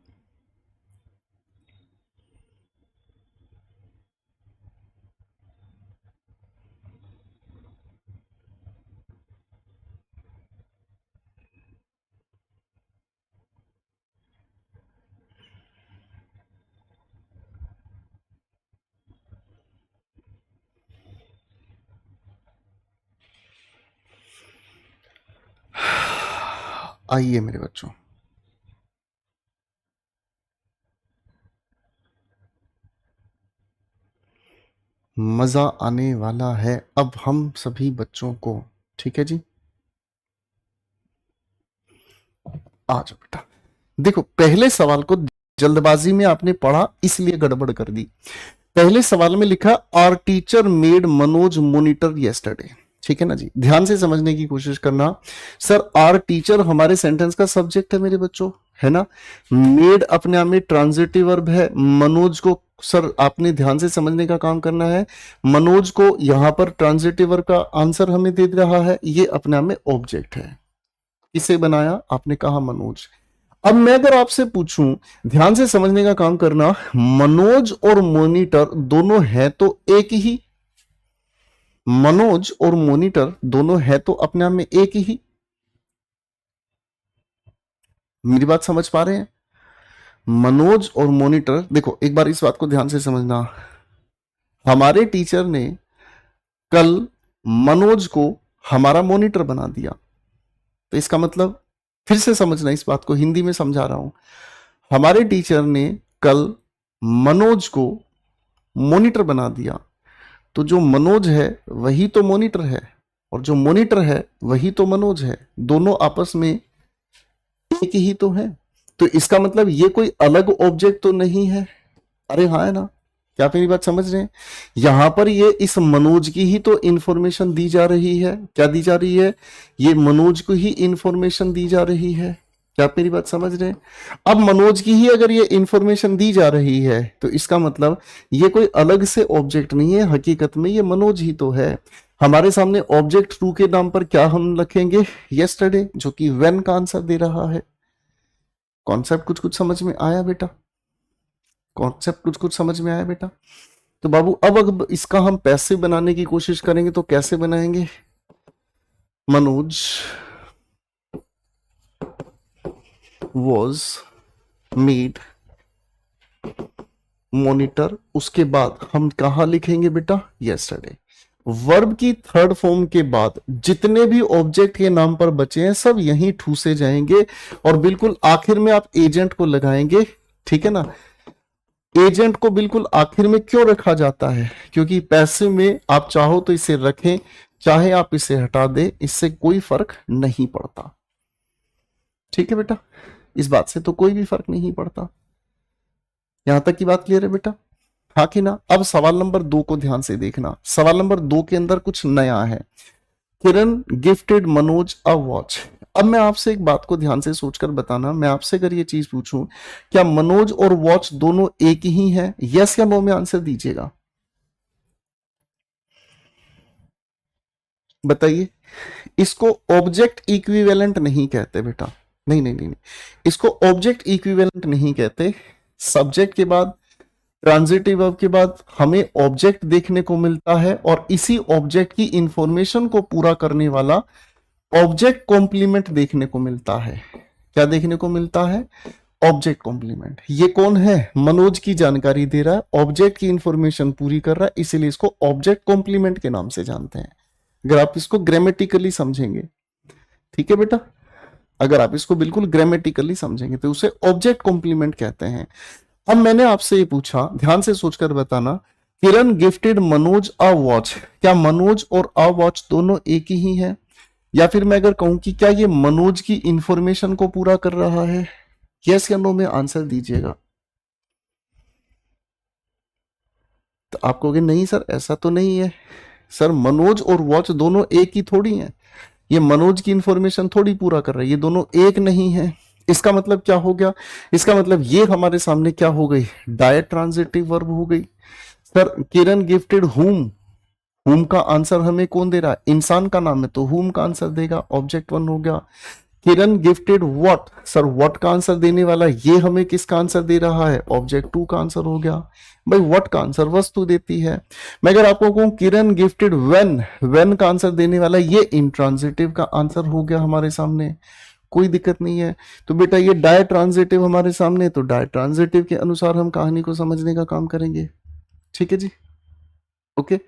S1: आइए मेरे बच्चों, मजा आने वाला है अब हम सभी बच्चों को, ठीक है जी। आ जाओ बेटा, देखो पहले सवाल को जल्दबाजी में आपने पढ़ा इसलिए गड़बड़ कर दी। पहले सवाल में लिखा our teacher made Manoj monitor yesterday, ठीक है ना जी, ध्यान से समझने की कोशिश करना। सर आर टीचर हमारे सेंटेंस का सब्जेक्ट है मेरे बच्चों, है ना। मेड अपने आप में ट्रांजिटिव वर्ब है। मनोज को सर आपने ध्यान से समझने का काम करना है। मनोज को यहां पर ट्रांजिटिव वर्ब का आंसर हमें दे रहा है, ये अपने आप में ऑब्जेक्ट है। किसे बनाया, आपने कहा मनोज। अब मैं अगर आपसे पूछूं, ध्यान से समझने का काम करना, मनोज और मॉनिटर दोनों है तो एक ही, मनोज और मॉनिटर दोनों है तो अपने आप में एक ही। मेरी बात समझ पा रहे हैं? मनोज और मॉनिटर, देखो एक बार इस बात को ध्यान से समझना, हमारे टीचर ने कल मनोज को हमारा मॉनिटर बना दिया, तो इसका मतलब, फिर से समझना इस बात को, हिंदी में समझा रहा हूं। हमारे टीचर ने कल मनोज को मॉनिटर बना दिया, तो जो मनोज है वही तो मॉनिटर है, और जो मॉनिटर है वही तो मनोज है, दोनों आपस में एक ही तो है। तो इसका मतलब ये कोई अलग ऑब्जेक्ट तो नहीं है। अरे हाँ, है ना। क्या आप मेरी बात समझ रहे हैं? यहां पर ये इस मनोज की ही तो इंफॉर्मेशन दी जा रही है। क्या दी जा रही है? ये मनोज को ही इंफॉर्मेशन दी जा रही है। क्या आप मेरी बात समझ रहे हैं? अब मनोज की ही अगर ये इंफॉर्मेशन दी जा रही है, तो इसका मतलब ये कोई अलग से ऑब्जेक्ट नहीं है, हकीकत में ये मनोज ही तो है। हमारे सामने ऑब्जेक्ट टू के नाम पर क्या हम रखेंगे? यस्टरडे, जो कि व्हेन का आंसर दे रहा है। कॉन्सेप्ट कुछ कुछ समझ में आया बेटा? कॉन्सेप्ट कुछ कुछ समझ में आया बेटा? तो बाबू अब इसका हम पैसिव बनाने की कोशिश करेंगे, तो कैसे बनाएंगे? मनोज वॉज मेड मॉनिटर, उसके बाद हम कहा लिखेंगे बेटा? यस्टरडे। वर्ब की थर्ड फॉर्म के बाद जितने भी ऑब्जेक्ट के नाम पर बचे हैं सब यहीं ठूसे जाएंगे, और बिल्कुल आखिर में आप एजेंट को लगाएंगे, ठीक है ना। एजेंट को बिल्कुल आखिर में क्यों रखा जाता है? क्योंकि पैसिव में आप चाहो तो इसे रखें, चाहे आप इसे हटा दें, इससे कोई फर्क नहीं पड़ता। ठीक है बेटा, इस बात से तो कोई भी फर्क नहीं पड़ता। यहां तक की बात क्लियर है बेटा? हाँ कि ना? अब सवाल नंबर 2 को ध्यान से देखना। सवाल नंबर 2 के अंदर कुछ नया है। किरण गिफ्टेड मनोज अ वॉच। अब मैं आपसे एक बात को ध्यान से सोचकर बताना, मैं आपसे अगर ये चीज पूछूं, क्या मनोज और वॉच दोनों एक ही है? यस या नो में आंसर दीजिएगा, बताइए। इसको ऑब्जेक्ट इक्विवेलेंट नहीं कहते बेटा, नहीं नहीं नहीं, नहीं। इसको ऑब्जेक्ट इक्विवेलेंट नहीं कहते। सब्जेक्ट के बाद, ट्रांजिटिव वर्ब के बाद हमें ऑब्जेक्ट देखने को मिलता है, और इसी ऑब्जेक्ट की इंफॉर्मेशन को पूरा करने वाला ऑब्जेक्ट कॉम्प्लीमेंट देखने को मिलता है। क्या देखने को मिलता है? Object complement. ये कौन है? मनोज की जानकारी दे रहा है, ऑब्जेक्ट की इंफॉर्मेशन पूरी कर रहा है, इसीलिए इसको ऑब्जेक्ट कॉम्प्लीमेंट के नाम से जानते हैं। अगर आप इसको ग्रामेटिकली समझेंगे, ठीक है बेटा, अगर आप इसको बिल्कुल ग्रामेटिकली समझेंगे तो उसे ऑब्जेक्ट कॉम्प्लीमेंट कहते हैं। अब मैंने आपसे ये पूछा, ध्यान से सोचकर बताना, किरण गिफ्टेड मनोज अ वॉच, क्या मनोज और अ वॉच दोनों एक ही है? या फिर मैं अगर कहूं कि क्या ये मनोज की इंफॉर्मेशन को पूरा कर रहा है? यस या नो में आंसर दीजिएगा। तो आप कहोगे नहीं सर ऐसा तो नहीं है। सर मनोज और वॉच दोनों एक ही थोड़ी हैं, ये मनोज की इंफॉर्मेशन थोड़ी पूरा कर रहा है, ये दोनों एक नहीं है। इसका मतलब क्या हो गया? इसका मतलब ये हमारे सामने क्या हो गई? डायरेक्ट ट्रांजिटिव वर्ब हो गई। सर किरण गिफ्टेड हुम का आंसर हमें कौन दे रहा है? इंसान का नाम है तो हुम का आंसर देगा, ऑब्जेक्ट 1 हो गया। किरण गिफ्टेड व्हाट, सर व्हाट का आंसर देने वाला ये हमें किसका आंसर दे रहा है? ऑब्जेक्ट 2 का आंसर हो गया। भाई व्हाट का आंसर वस्तु देती है। मैं अगर आपको कहूं किरण गिफ्टेड व्हेन का आंसर देने वाला ये इंट्रांजिटिव का आंसर हो गया हमारे सामने, कोई दिक्कत नहीं है। तो बेटा ये डाय ट्रांजिटिव हमारे सामने, तो डाय ट्रांजिटिव के अनुसार हम कहानी को समझने का काम करेंगे। ठीक है जी, ओके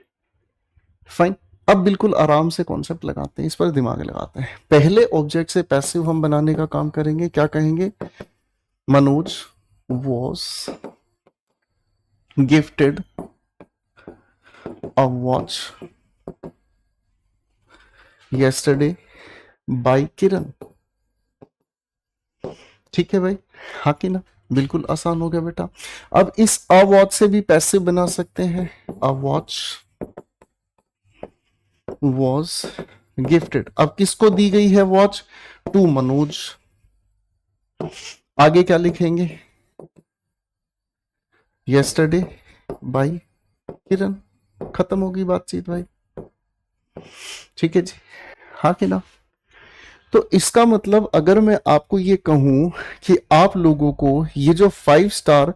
S1: फाइन। अब बिल्कुल आराम से कॉन्सेप्ट लगाते हैं, इस पर दिमाग लगाते हैं। पहले ऑब्जेक्ट से पैसिव हम बनाने का काम करेंगे। क्या कहेंगे? Manoj was gifted a watch yesterday by Kiran. ठीक है भाई, हाँ कि ना? बिल्कुल आसान हो गया बेटा। अब इस अ वॉच से भी पैसिव बना सकते हैं। अ वॉच वॉज गिफ्टेड। अब किसको दी गई है वॉच? टू मनोज। आगे क्या लिखेंगे? यस्टरडे बाय किरण। खत्म होगी बातचीत भाई। ठीक है जी, हाँ कि ना? तो इसका मतलब अगर मैं आपको ये कहूं कि आप लोगों को ये जो 5 स्टार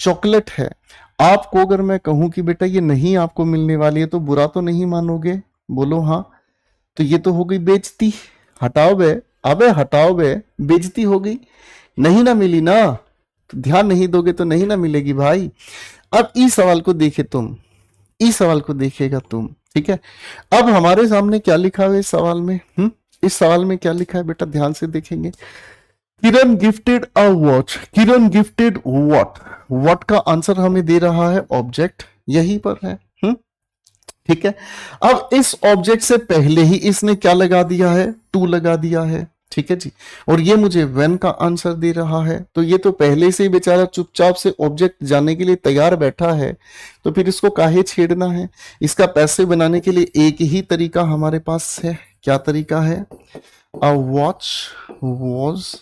S1: चॉकलेट है, आपको अगर मैं कहूं कि बेटा ये नहीं आपको मिलने वाली है, तो बुरा तो नहीं मानोगे? बोलो हाँ। तो ये तो हो गई बेइज्जती। हटाओ बे, अबे हटाओ बे, बेइज्जती हो गई। नहीं ना मिली ना, तो ध्यान नहीं दोगे तो नहीं ना मिलेगी भाई। अब इस सवाल को देखे तुम, इस सवाल को देखेगा तुम, ठीक है? अब हमारे सामने क्या लिखा हुआ है इस सवाल में? इस सवाल में क्या लिखा है बेटा? ध्यान से देखेंगे। Kiran gifted a watch. Kiran gifted what? What का आंसर हमें दे रहा है ऑब्जेक्ट, यहीं पर है। ठीक है। अब इस ऑब्जेक्ट से पहले ही इसने क्या लगा दिया है? टू लगा दिया है। ठीक है जी। और ये मुझे व्हेन का आंसर दे रहा है, तो ये तो पहले से ही बेचारा चुपचाप से ऑब्जेक्ट जाने के लिए तैयार बैठा है, तो फिर इसको काहे छेड़ना है? इसका पैसे बनाने के लिए एक ही तरीका हमारे पास है। क्या तरीका है? A watch was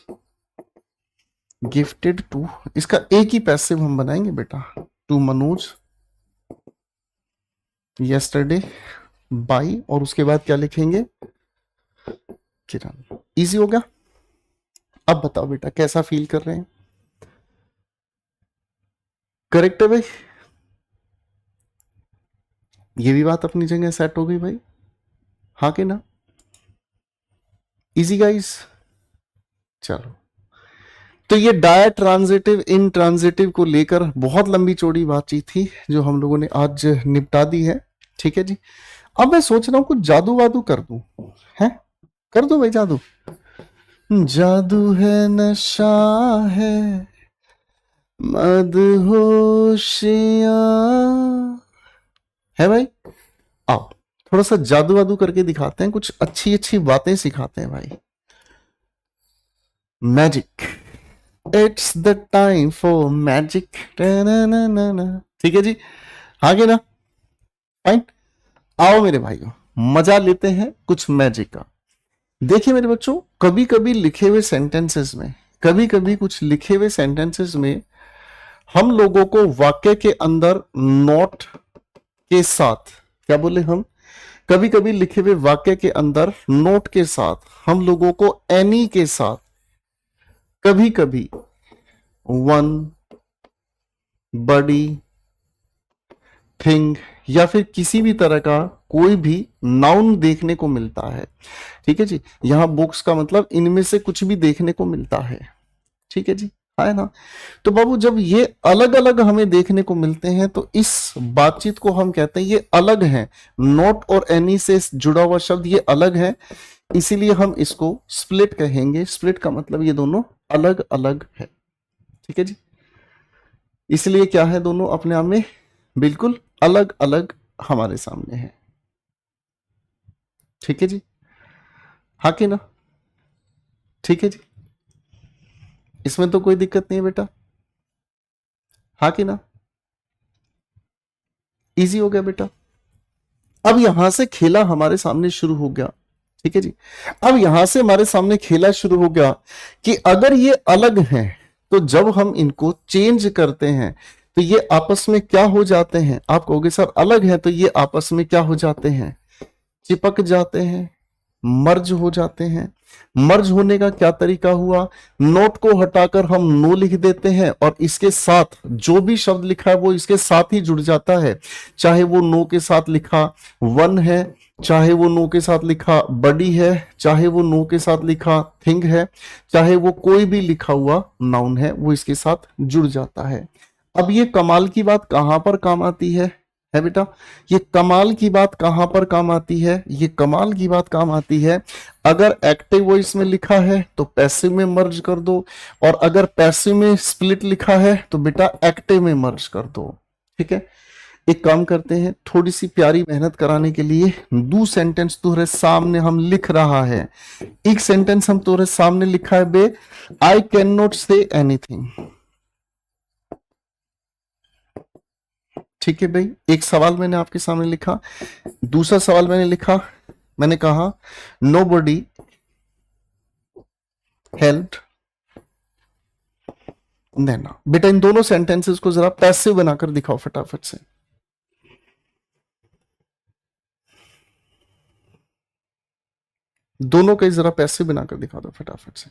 S1: gifted to, इसका एक ही पैसे हम बनाएंगे बेटा, टू मनोज यस्टरडे बाई, और उसके बाद क्या लिखेंगे? किरण। इजी हो गया। अब बताओ बेटा कैसा फील कर रहे हैं? करेक्ट है भाई? ये भी बात अपनी जगह सेट हो गई भाई, हाँ कि ना? Easy guys. चलो, तो ये डाय ट्रांजिटिव इन ट्रांजिटिव को लेकर बहुत लंबी चौड़ी बातचीत थी जो हम लोगों ने आज निपटा दी है। ठीक है जी। अब मैं सोच रहा हूं कुछ जादू वादू कर दूं, है? कर दो भाई जादू। जादू है नशा है मदहोशियां, है भाई? आओ थोड़ा सा जादू वादू करके दिखाते हैं, कुछ अच्छी अच्छी बातें सिखाते हैं भाई। Magic, it's the time for magic. ठीक है जी, आगे ना? फाइन। आओ मेरे भाइयों, मजा लेते हैं कुछ मैजिक का। देखिए मेरे बच्चों, कभी कभी लिखे हुए सेंटेंसेस में, कभी कभी कुछ लिखे हुए सेंटेंसेस में हम लोगों को वाक्य के अंदर नॉट के साथ, क्या बोले हम? कभी कभी लिखे हुए वाक्य के अंदर नोट के साथ हम लोगों को एनी के साथ, कभी कभी वन, बड़ी, थिंग, या फिर किसी भी तरह का कोई भी नाउन देखने को मिलता है। ठीक है जी। यहां बुक्स का मतलब इनमें से कुछ भी देखने को मिलता है। ठीक है जी, है ना? तो बाबू जब ये अलग अलग हमें देखने को मिलते हैं तो इस बातचीत को हम कहते हैं ये अलग है। नॉट और एनी से जुड़ा हुआ शब्द ये अलग है, इसीलिए हम इसको स्प्लिट कहेंगे। स्प्लिट का मतलब ये दोनों अलग अलग है। ठीक है जी। इसलिए क्या है, दोनों अपने आप में बिल्कुल अलग अलग हमारे सामने है। ठीक है जी, हाँ कि ना? ठीक है जी, इसमें तो कोई दिक्कत नहीं है बेटा, हाँ कि ना? इजी हो गया बेटा। अब यहां से खेला हमारे सामने शुरू हो गया। ठीक है जी। अब यहां से हमारे सामने खेला शुरू हो गया कि अगर ये अलग हैं तो जब हम इनको चेंज करते हैं तो ये आपस में क्या हो जाते हैं? आप कहोगे सर अलग है तो ये आपस में क्या हो जाते हैं? चिपक जाते हैं, मर्ज हो जाते हैं। मर्ज होने का क्या तरीका हुआ? नोट को हटाकर हम नो लिख देते हैं और इसके साथ जो भी शब्द लिखा है वो इसके साथ ही जुड़ जाता है। चाहे वो नो के साथ लिखा वन है, चाहे वो नो के साथ लिखा बडी है, चाहे वो नो के साथ लिखा थिंग है, चाहे वो कोई भी लिखा हुआ नाउन है, वो इसके साथ जुड़ जाता है। अब ये कमाल की बात कहां पर काम आती है बेटा? ये कमाल की बात कहां पर काम आती है? ये कमाल की बात काम आती है अगर एक्टिव वॉइस में लिखा है तो पैसिव में मर्ज कर दो, और अगर पैसिव में स्प्लिट लिखा है तो बेटा एक्टिव में मर्ज कर दो। ठीक है, एक काम करते हैं, थोड़ी सी प्यारी मेहनत कराने के लिए दो सेंटेंस तुम्हारे सामने हम लिख रहा है। एक सेंटेंस हम तुम्हारे सामने लिखा है बे, I can not say anything. ठीक है भाई, एक सवाल मैंने आपके सामने लिखा, दूसरा सवाल मैंने लिखा, मैंने कहा नो बॉडी हेल्प्ड नैना। बेटा इन दोनों सेंटेंसेस को जरा पैसिव बनाकर दिखाओ फटाफट से। दोनों का जरा पैसिव बनाकर दिखा दो फटाफट से।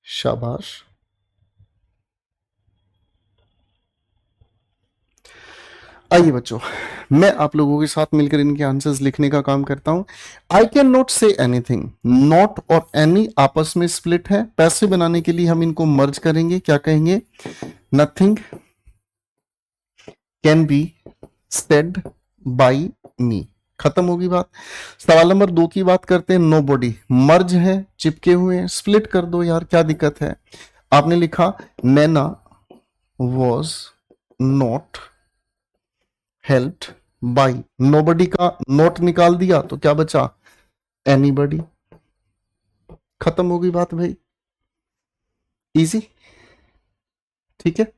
S1: शाबाश। आइए बच्चों, मैं आप लोगों के साथ मिलकर इनके आंसर्स लिखने का काम करता हूं। आई can not say anything, not और एनी आपस में स्प्लिट है। पैसे बनाने के लिए हम इनको मर्ज करेंगे, क्या कहेंगे? Nothing can be said by me. खत्म होगी बात। सवाल नंबर 2 की बात करते हैं। नो बॉडी मर्ज है, चिपके हुए हैं, स्प्लिट कर दो यार, क्या दिक्कत है? आपने लिखा Naina was not helped by, nobody का नोट निकाल दिया तो क्या बचा? एनीबडी। खत्म होगी बात भाई, इजी, ठीक है,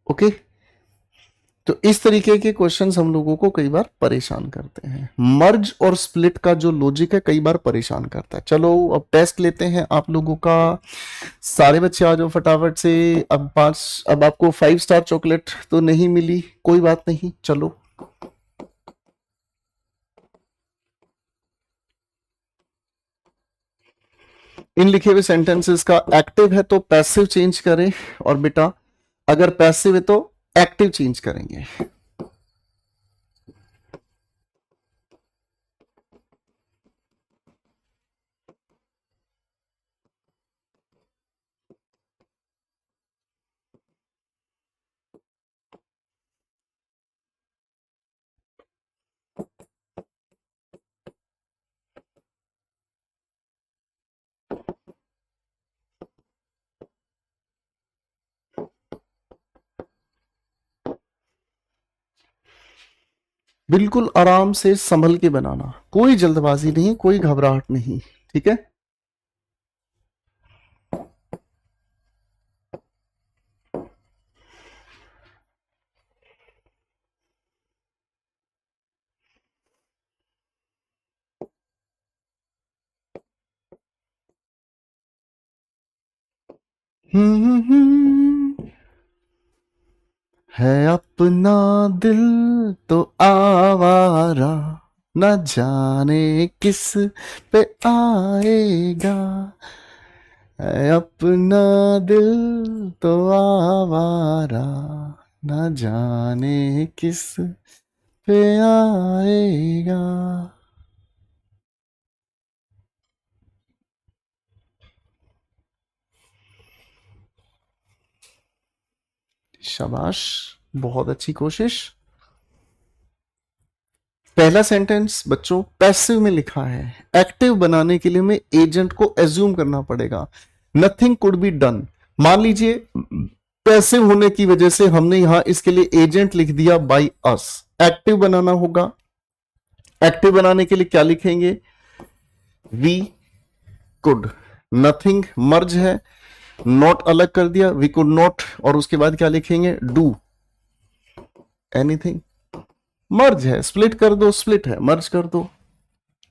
S1: ओके। तो इस तरीके के क्वेश्चंस हम लोगों को कई बार परेशान करते हैं। मर्ज और स्प्लिट का जो लॉजिक है कई बार परेशान करता है। चलो अब टेस्ट लेते हैं आप लोगों का। सारे बच्चे आ जाओ फटाफट से। अब आपको 5 स्टार चॉकलेट तो नहीं मिली, कोई बात नहीं, चलो। इन लिखे हुए सेंटेंसेस का एक्टिव है तो पैसिव चेंज करें, और बेटा अगर पैसिव है तो एक्टिव चेंज करेंगे। बिल्कुल आराम से संभल के बनाना, कोई जल्दबाजी नहीं, कोई घबराहट नहीं, ठीक है। है अपना दिल तो आवारा, न जाने किस पे आएगा। है अपना दिल तो आवारा, न जाने किस पे आएगा। शाबाश, बहुत अच्छी कोशिश। पहला सेंटेंस बच्चों पैसिव में लिखा है, एक्टिव बनाने के लिए हमें एजेंट को एज्यूम करना पड़ेगा। Nothing could be done. मान लीजिए पैसिव होने की वजह से हमने यहां इसके लिए एजेंट लिख दिया बाय अस। एक्टिव बनाना होगा, एक्टिव बनाने के लिए क्या लिखेंगे? We could. नथिंग मर्ज है, नॉट अलग कर दिया, वी कुड नॉट, और उसके बाद क्या लिखेंगे? Do anything. मर्ज है, स्प्लिट कर दो, स्प्लिट है, मर्ज कर दो,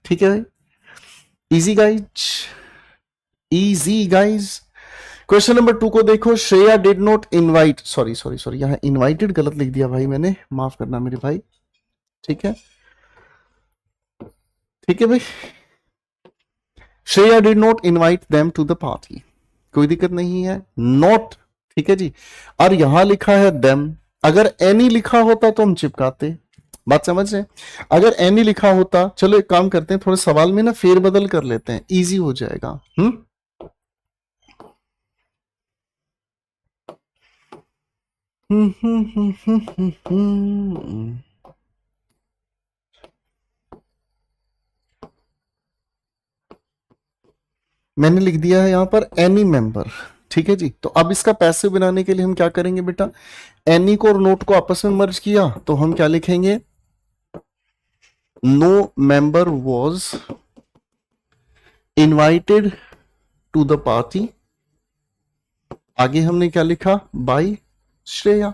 S1: ठीक है भाई। Easy guys, easy guys. Question number 2 को देखो। Shreya did not invite, sorry sorry sorry, यहां इनवाइटेड गलत लिख दिया भाई मैंने, माफ करना मेरे भाई, ठीक है, ठीक है भाई। Shreya did not invite them to the party, कोई दिक्कत नहीं है, नॉट, ठीक है जी। और यहां लिखा है देम, अगर एनी लिखा होता तो हम चिपकाते, बात समझ रहे हैं? अगर एनी लिखा होता, चलो एक काम करते हैं, थोड़े सवाल में ना फेरबदल कर लेते हैं, इजी हो जाएगा। मैंने लिख दिया है यहां पर एनी मेंबर, ठीक है जी। तो अब इसका पैसिव बनाने के लिए हम क्या करेंगे बेटा, एनी को और नोट को आपस में मर्ज किया तो हम क्या लिखेंगे, no member was invited to the party. आगे हमने क्या लिखा, बाय श्रेया।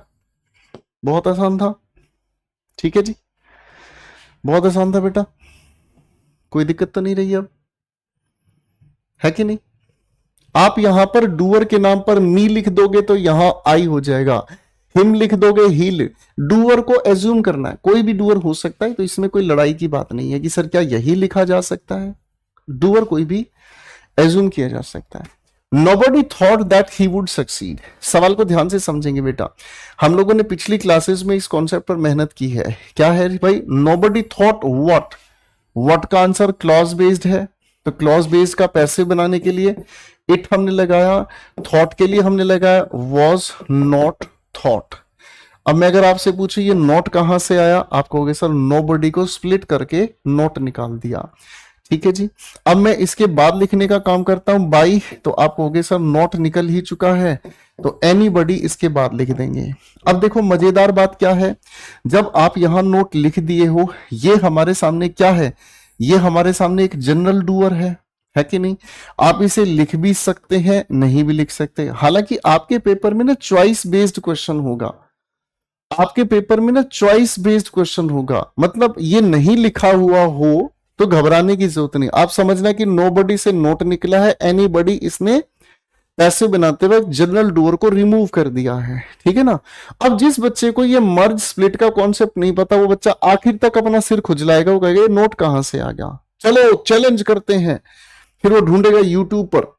S1: बहुत आसान था, ठीक है जी, बहुत आसान था बेटा, कोई दिक्कत तो नहीं रही अब, है कि नहीं? आप यहां पर डूअर के नाम पर मी लिख दोगे तो यहां आई हो जाएगा, हिम लिख दोगे हिल। डूअर को एज्यूम करना है, कोई भी डूअर हो सकता है, तो इसमें कोई लड़ाई की बात नहीं है कि सर क्या यही लिखा जा सकता है, डूअर कोई भी एज्यूम किया जा सकता है। Nobody thought that he would succeed। सवाल को ध्यान से समझेंगे बेटा, हम लोगों ने पिछली क्लासेस में इस कॉन्सेप्ट पर मेहनत की है। क्या है भाई, nobody thought what, what का आंसर क्लॉज बेस्ड है, तो क्लॉज बेस्ड का पैसिव बनाने के लिए इट हमने लगाया, थॉट के लिए हमने लगाया was not thought। अब मैं अगर आपसे पूछूं ये नॉट कहां से आया, आप कहोगे सर nobody को स्प्लिट करके नॉट निकाल दिया, ठीक है जी। अब मैं इसके बाद लिखने का काम करता हूं बाई, तो आप कहोगे सर नॉट निकल ही चुका है, तो एनीबॉडी इसके बाद लिख देंगे। अब देखो मजेदार बात क्या है, जब आप यहां नोट लिख दिए हो, ये हमारे सामने क्या है, ये हमारे सामने एक जनरल डूअर है कि नहीं? आप इसे लिख भी सकते हैं, नहीं भी लिख सकते। हालांकि आपके पेपर में ना चॉइस बेस्ड क्वेश्चन होगा, आपके पेपर में ना चॉइस बेस्ड क्वेश्चन होगा, मतलब ये नहीं लिखा हुआ हो तो घबराने की जरूरत नहीं। आप समझना कि नोबडी से नोट निकला है, एनीबडी इसने पैसे बनाते वक्त जनरल डूअर को रिमूव कर दिया है, ठीक है ना। अब जिस बच्चे को ये मर्ज स्प्लिट का कॉन्सेप्ट नहीं पता, वो बच्चा आखिर तक अपना सिर खुजलाएगा, वो कहेगा नोट कहां से आ गया। चलो चैलेंज करते हैं, फिर वो ढूंढेगा यूट्यूब पर,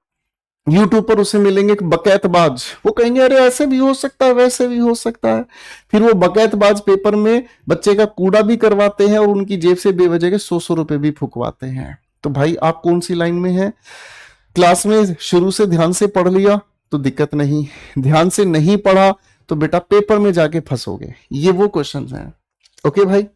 S1: यूट्यूब पर उसे मिलेंगे एक बकैतबाज, वो कहेंगे अरे ऐसे भी हो सकता है, वैसे भी हो सकता है। फिर वो बकैतबाज पेपर में बच्चे का कूड़ा भी करवाते हैं और उनकी जेब से बेवजह के 100 रुपए भी फुकवाते हैं। तो भाई आप कौन सी लाइन में है, क्लास में शुरू से ध्यान से पढ़ लिया तो दिक्कत नहीं, ध्यान से नहीं पढ़ा तो बेटा पेपर में जाके फंसोगे। ये वो क्वेश्चन हैं, ओके भाई।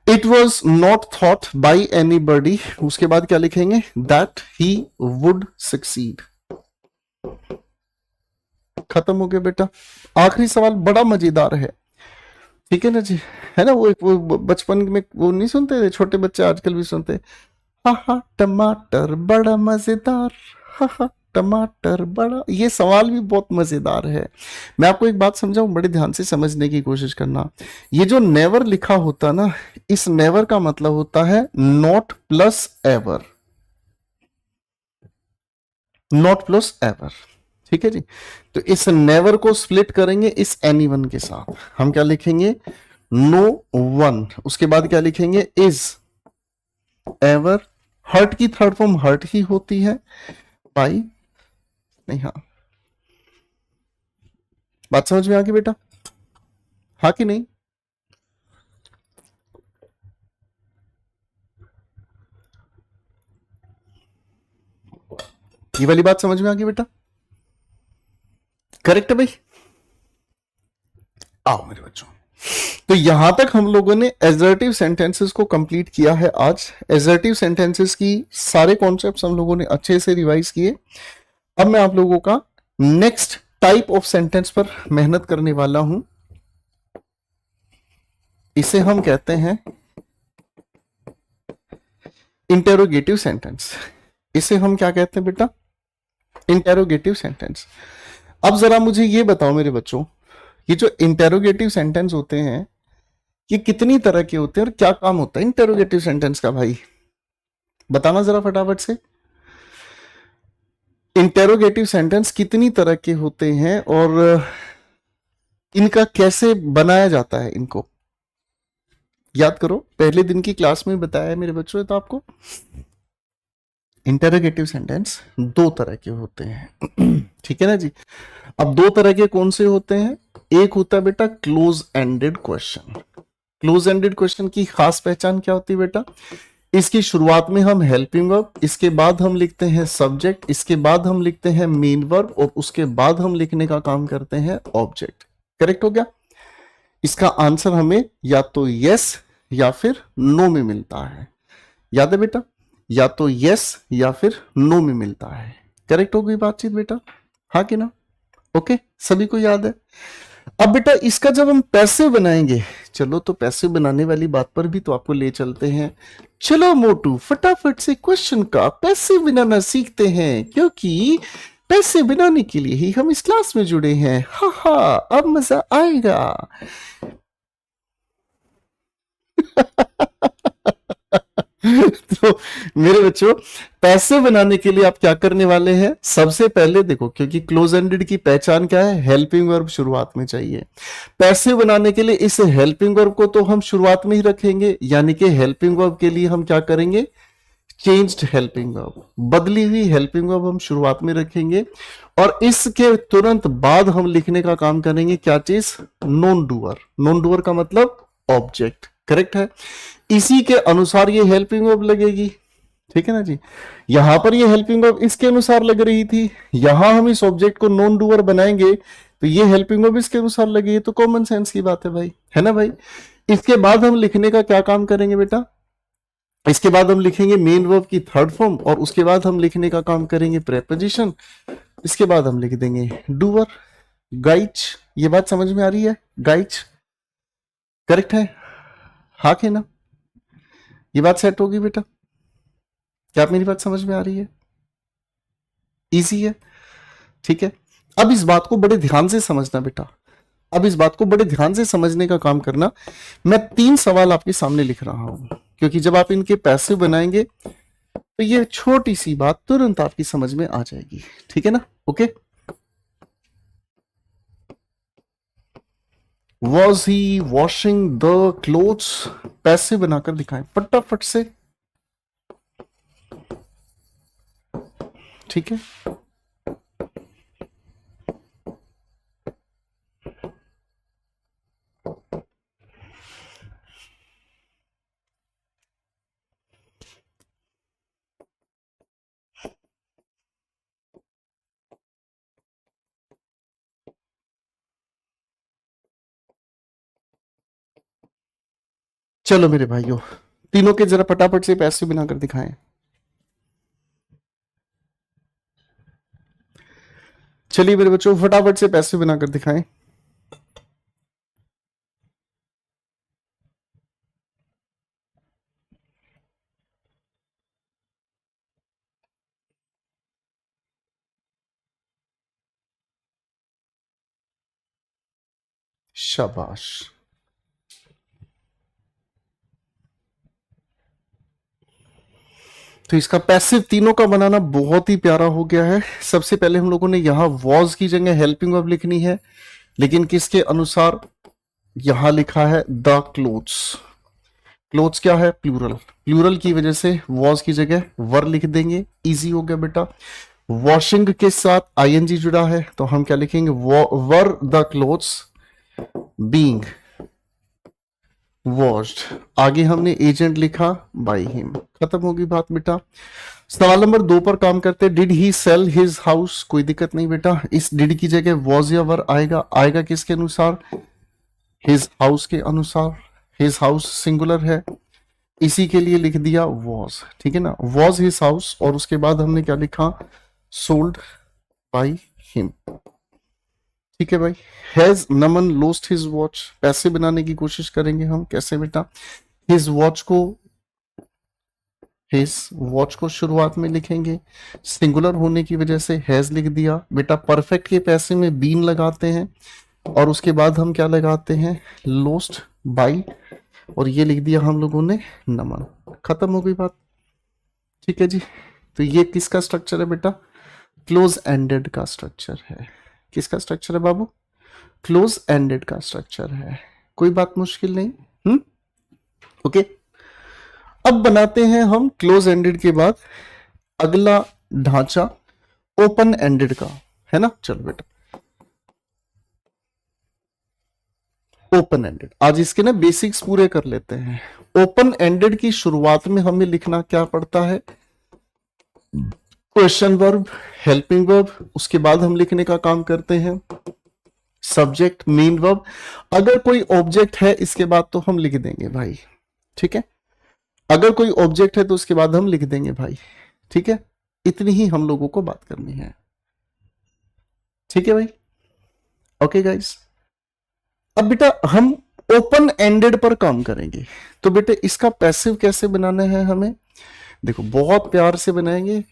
S1: It was not thought by any बडी, उसके बाद क्या लिखेंगे, दैट ही वुड सक्सीड। खत्म हो गया बेटा। आखिरी सवाल बड़ा मजेदार है, ठीक है ना जी, है ना। वो बचपन में वो नहीं सुनते थे, छोटे बच्चे आजकल भी सुनते, हा हा टमाटर बड़ा मजेदार, हा हा टमाटर बड़ा। ये सवाल भी बहुत मजेदार है। मैं आपको एक बात समझाऊं, बड़े ध्यान से समझने की कोशिश करना। ये जो नेवर लिखा होता ना, इस नेवर का मतलब होता है not plus ever, not plus ever, ठीक है जी। तो इस नेवर को स्प्लिट करेंगे इस एनी वन के साथ, हम क्या लिखेंगे, नो वन। उसके बाद क्या लिखेंगे, इज एवर। हर्ट की थर्ड फॉर्म हर्ट ही होती है, बाई नहीं, हाँ बात समझ में आ गई बेटा, हाँ कि नहीं? ये वाली बात समझ में आ गई बेटा, करेक्ट है भाई? आओ मेरे बच्चों, तो यहां तक हम लोगों ने एजर्टिव सेंटेंसेस को कंप्लीट किया है आज। एजर्टिव सेंटेंसेस की सारे कॉन्सेप्ट्स हम लोगों ने अच्छे से रिवाइज किए। अब मैं आप लोगों का नेक्स्ट टाइप ऑफ सेंटेंस पर मेहनत करने वाला हूं, इसे हम कहते हैं इंटेरोगेटिव सेंटेंस। इसे हम क्या कहते हैं बेटा, इंटेरोगेटिव सेंटेंस। अब जरा मुझे ये बताओ मेरे बच्चों, ये जो इंटेरोगेटिव सेंटेंस होते हैं ये कितनी तरह के होते हैं और क्या काम होता है इंटेरोगेटिव सेंटेंस का, भाई बताना जरा फटाफट से। इंटेरोगेटिव सेंटेंस कितनी तरह के होते हैं और इनका कैसे बनाया जाता है, इनको याद करो, पहले दिन की क्लास में बताया है मेरे बच्चों। तो आपको इंटेरोगेटिव सेंटेंस दो तरह के होते हैं, ठीक है ना जी। अब दो तरह के कौन से होते हैं, एक होता है बेटा close ended question. Close ended question की खास पहचान क्या होती है बेटा? इसकी शुरुआत में हम हेल्पिंग वर्ब, इसके बाद हम लिखते हैं सब्जेक्ट, इसके बाद हम लिखते हैं मेन वर्ब, और उसके बाद हम लिखने का काम करते हैं ऑब्जेक्ट। करेक्ट हो गया? इसका आंसर हमें या तो यस या फिर नो में मिलता है। याद है बेटा? या तो यस या फिर नो में मिलता है। करेक्ट हो गई बातचीत बेटा? हाँ कि ना? ओके, सभी को याद है। अब बेटा इसका जब हम पैसे बनाएंगे, चलो तो पैसे बनाने वाली बात पर भी तो आपको ले चलते हैं। चलो मोटू फटाफट से क्वेश्चन का पैसे बनाना सीखते हैं, क्योंकि पैसे बनाने के लिए ही हम इस क्लास में जुड़े हैं। हा हा, अब मजा आएगा। तो मेरे बच्चों, पैसे बनाने के लिए आप क्या करने वाले हैं? सबसे पहले देखो, क्योंकि क्लोज एंडेड की पहचान क्या है? हेल्पिंग वर्ब शुरुआत में चाहिए। पैसे बनाने के लिए इस हेल्पिंग वर्ब को तो हम शुरुआत में ही रखेंगे, यानी कि हेल्पिंग वर्ब के लिए हम क्या करेंगे? चेंज्ड हेल्पिंग वर्ब, बदली हुई हेल्पिंग वर्ब हम शुरुआत में रखेंगे, और इसके तुरंत बाद हम लिखने का काम करेंगे क्या चीज? Non doer. नॉन डूअर का मतलब ऑब्जेक्ट। करेक्ट है? इसी के अनुसार ये हेल्पिंग वर्ब लगेगी। ठीक है ना जी? यहां पर ये हेल्पिंग वर्ब इसके अनुसार लग रही थी, यहां हम इस ऑब्जेक्ट को नॉन डूअर बनाएंगे तो ये हेल्पिंग वर्ब इसके अनुसार लगेगी। तो कॉमन सेंस की बात है भाई, है ना भाई? इसके बाद हम लिखने का क्या काम करेंगे बेटा? इसके बाद हम लिखेंगे मेन वर्ब की थर्ड फॉर्म, और उसके बाद हम लिखने का काम करेंगे प्रेपोजिशन। इसके बाद हम लिख देंगे डूअर। गाइच, ये बात समझ में आ रही है? गाइच करेक्ट है? हाँ के ना? ये बात सेट होगी बेटा? क्या आप मेरी बात समझ में आ रही है? इजी है? ठीक है। अब इस बात को बड़े ध्यान से समझना बेटा, अब इस बात को बड़े ध्यान से समझने का काम करना। मैं 3 सवाल आपके सामने लिख रहा हूं, क्योंकि जब आप इनके पैसे बनाएंगे तो ये छोटी सी बात तुरंत आपकी समझ में आ जाएगी। ठीक है ना? Okay. Was he washing the clothes? पैसे बनाकर दिखाएं फटाफट से। ठीक है। चलो मेरे भाइयों, तीनों के जरा फटाफट से पैसे बनाकर दिखाएं। चलिए मेरे बच्चों, फटाफट से पैसे बनाकर दिखाएं। शाबाश। तो इसका पैसिव तीनों का बनाना बहुत ही प्यारा हो गया है। सबसे पहले हम लोगों ने यहां वॉज की जगह हेल्पिंग वर्ब लिखनी है, लेकिन किसके अनुसार? यहां लिखा है द क्लोथ्स। क्लोथ्स क्या है? प्लूरल। प्लूरल की वजह से वॉज की जगह वर लिख देंगे। इजी हो गया बेटा। वॉशिंग के साथ आईएनजी जुड़ा है, तो हम क्या लिखेंगे? Were the clothes being washed. आगे हमने एजेंट लिखा बाय हिम। खत्म होगी बात बेटा। सवाल नंबर 2 पर काम करते हैं। Did he sell his house? कोई दिक्कत नहीं बेटा, इस डिड की जगह वॉज या वर आएगा। आएगा किसके अनुसार? हिज हाउस के अनुसार। हिज हाउस सिंगुलर है, इसी के लिए लिख दिया वॉज। ठीक है ना? वॉज हिज हाउस, और उसके बाद हमने क्या लिखा? Sold by him. ठीक है भाई। Has Naman lost his watch? पैसे बनाने की कोशिश करेंगे हम। कैसे बेटा? हिज वॉच को शुरुआत में लिखेंगे, सिंगुलर होने की वजह से हैज लिख दिया बेटा। परफेक्ट के पैसे में बीन लगाते हैं, और उसके बाद हम क्या लगाते हैं? लोस्ट बाई, और ये लिख दिया हम लोगों ने नमन। खत्म हो गई बात। ठीक है जी। तो ये किसका स्ट्रक्चर है बेटा? क्लोज एंडेड का स्ट्रक्चर है। किसका स्ट्रक्चर है बाबू? क्लोज एंडेड का स्ट्रक्चर है। कोई बात मुश्किल नहीं। ओके। अब बनाते हैं हम क्लोज एंडेड के बाद अगला ढांचा ओपन एंडेड का, है ना? चलो बेटा, ओपन एंडेड। आज इसके ना बेसिक्स पूरे कर लेते हैं। ओपन एंडेड की शुरुआत में हमें लिखना क्या पड़ता है? क्वेश्चन वर्ब, हेल्पिंग वर्ब, उसके बाद हम लिखने का काम करते हैं सब्जेक्ट, मेन वर्ब। अगर कोई ऑब्जेक्ट है इसके बाद तो हम लिख देंगे भाई, ठीक है। अगर कोई ऑब्जेक्ट है तो उसके बाद हम लिख देंगे भाई, ठीक है। इतनी ही हम लोगों को बात करनी है, ठीक है भाई। ओके गाइस, अब बेटा हम ओपन एंडेड पर काम करेंगे। तो बेटे इसका पैसिव कैसे बनाना है हमें? देखो बहुत प्यार से बनाएंगे।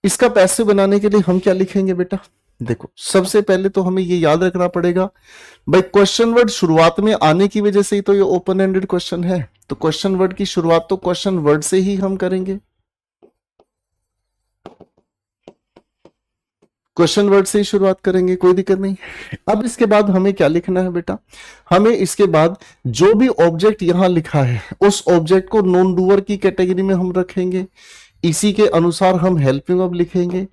S1: इसका पैसिव बनाने के लिए हम क्या लिखेंगे बेटा? देखो सबसे पहले तो हमें ये याद रखना पड़ेगा भाई, क्वेश्चन वर्ड शुरुआत में आने की वजह से ही तो ये ओपन एंडेड क्वेश्चन है। तो क्वेश्चन वर्ड की शुरुआत तो क्वेश्चन वर्ड से ही हम करेंगे, क्वेश्चन वर्ड से ही शुरुआत करेंगे, कोई दिक्कत नहीं। अब इसके बाद हमें क्या लिखना है बेटा? हमें इसके बाद जो भी ऑब्जेक्ट यहां लिखा है उस ऑब्जेक्ट को नॉन डूअर की कैटेगरी में हम रखेंगे। इसी के अनुसार हम हेल्पिंग वर्ब लिखेंगे,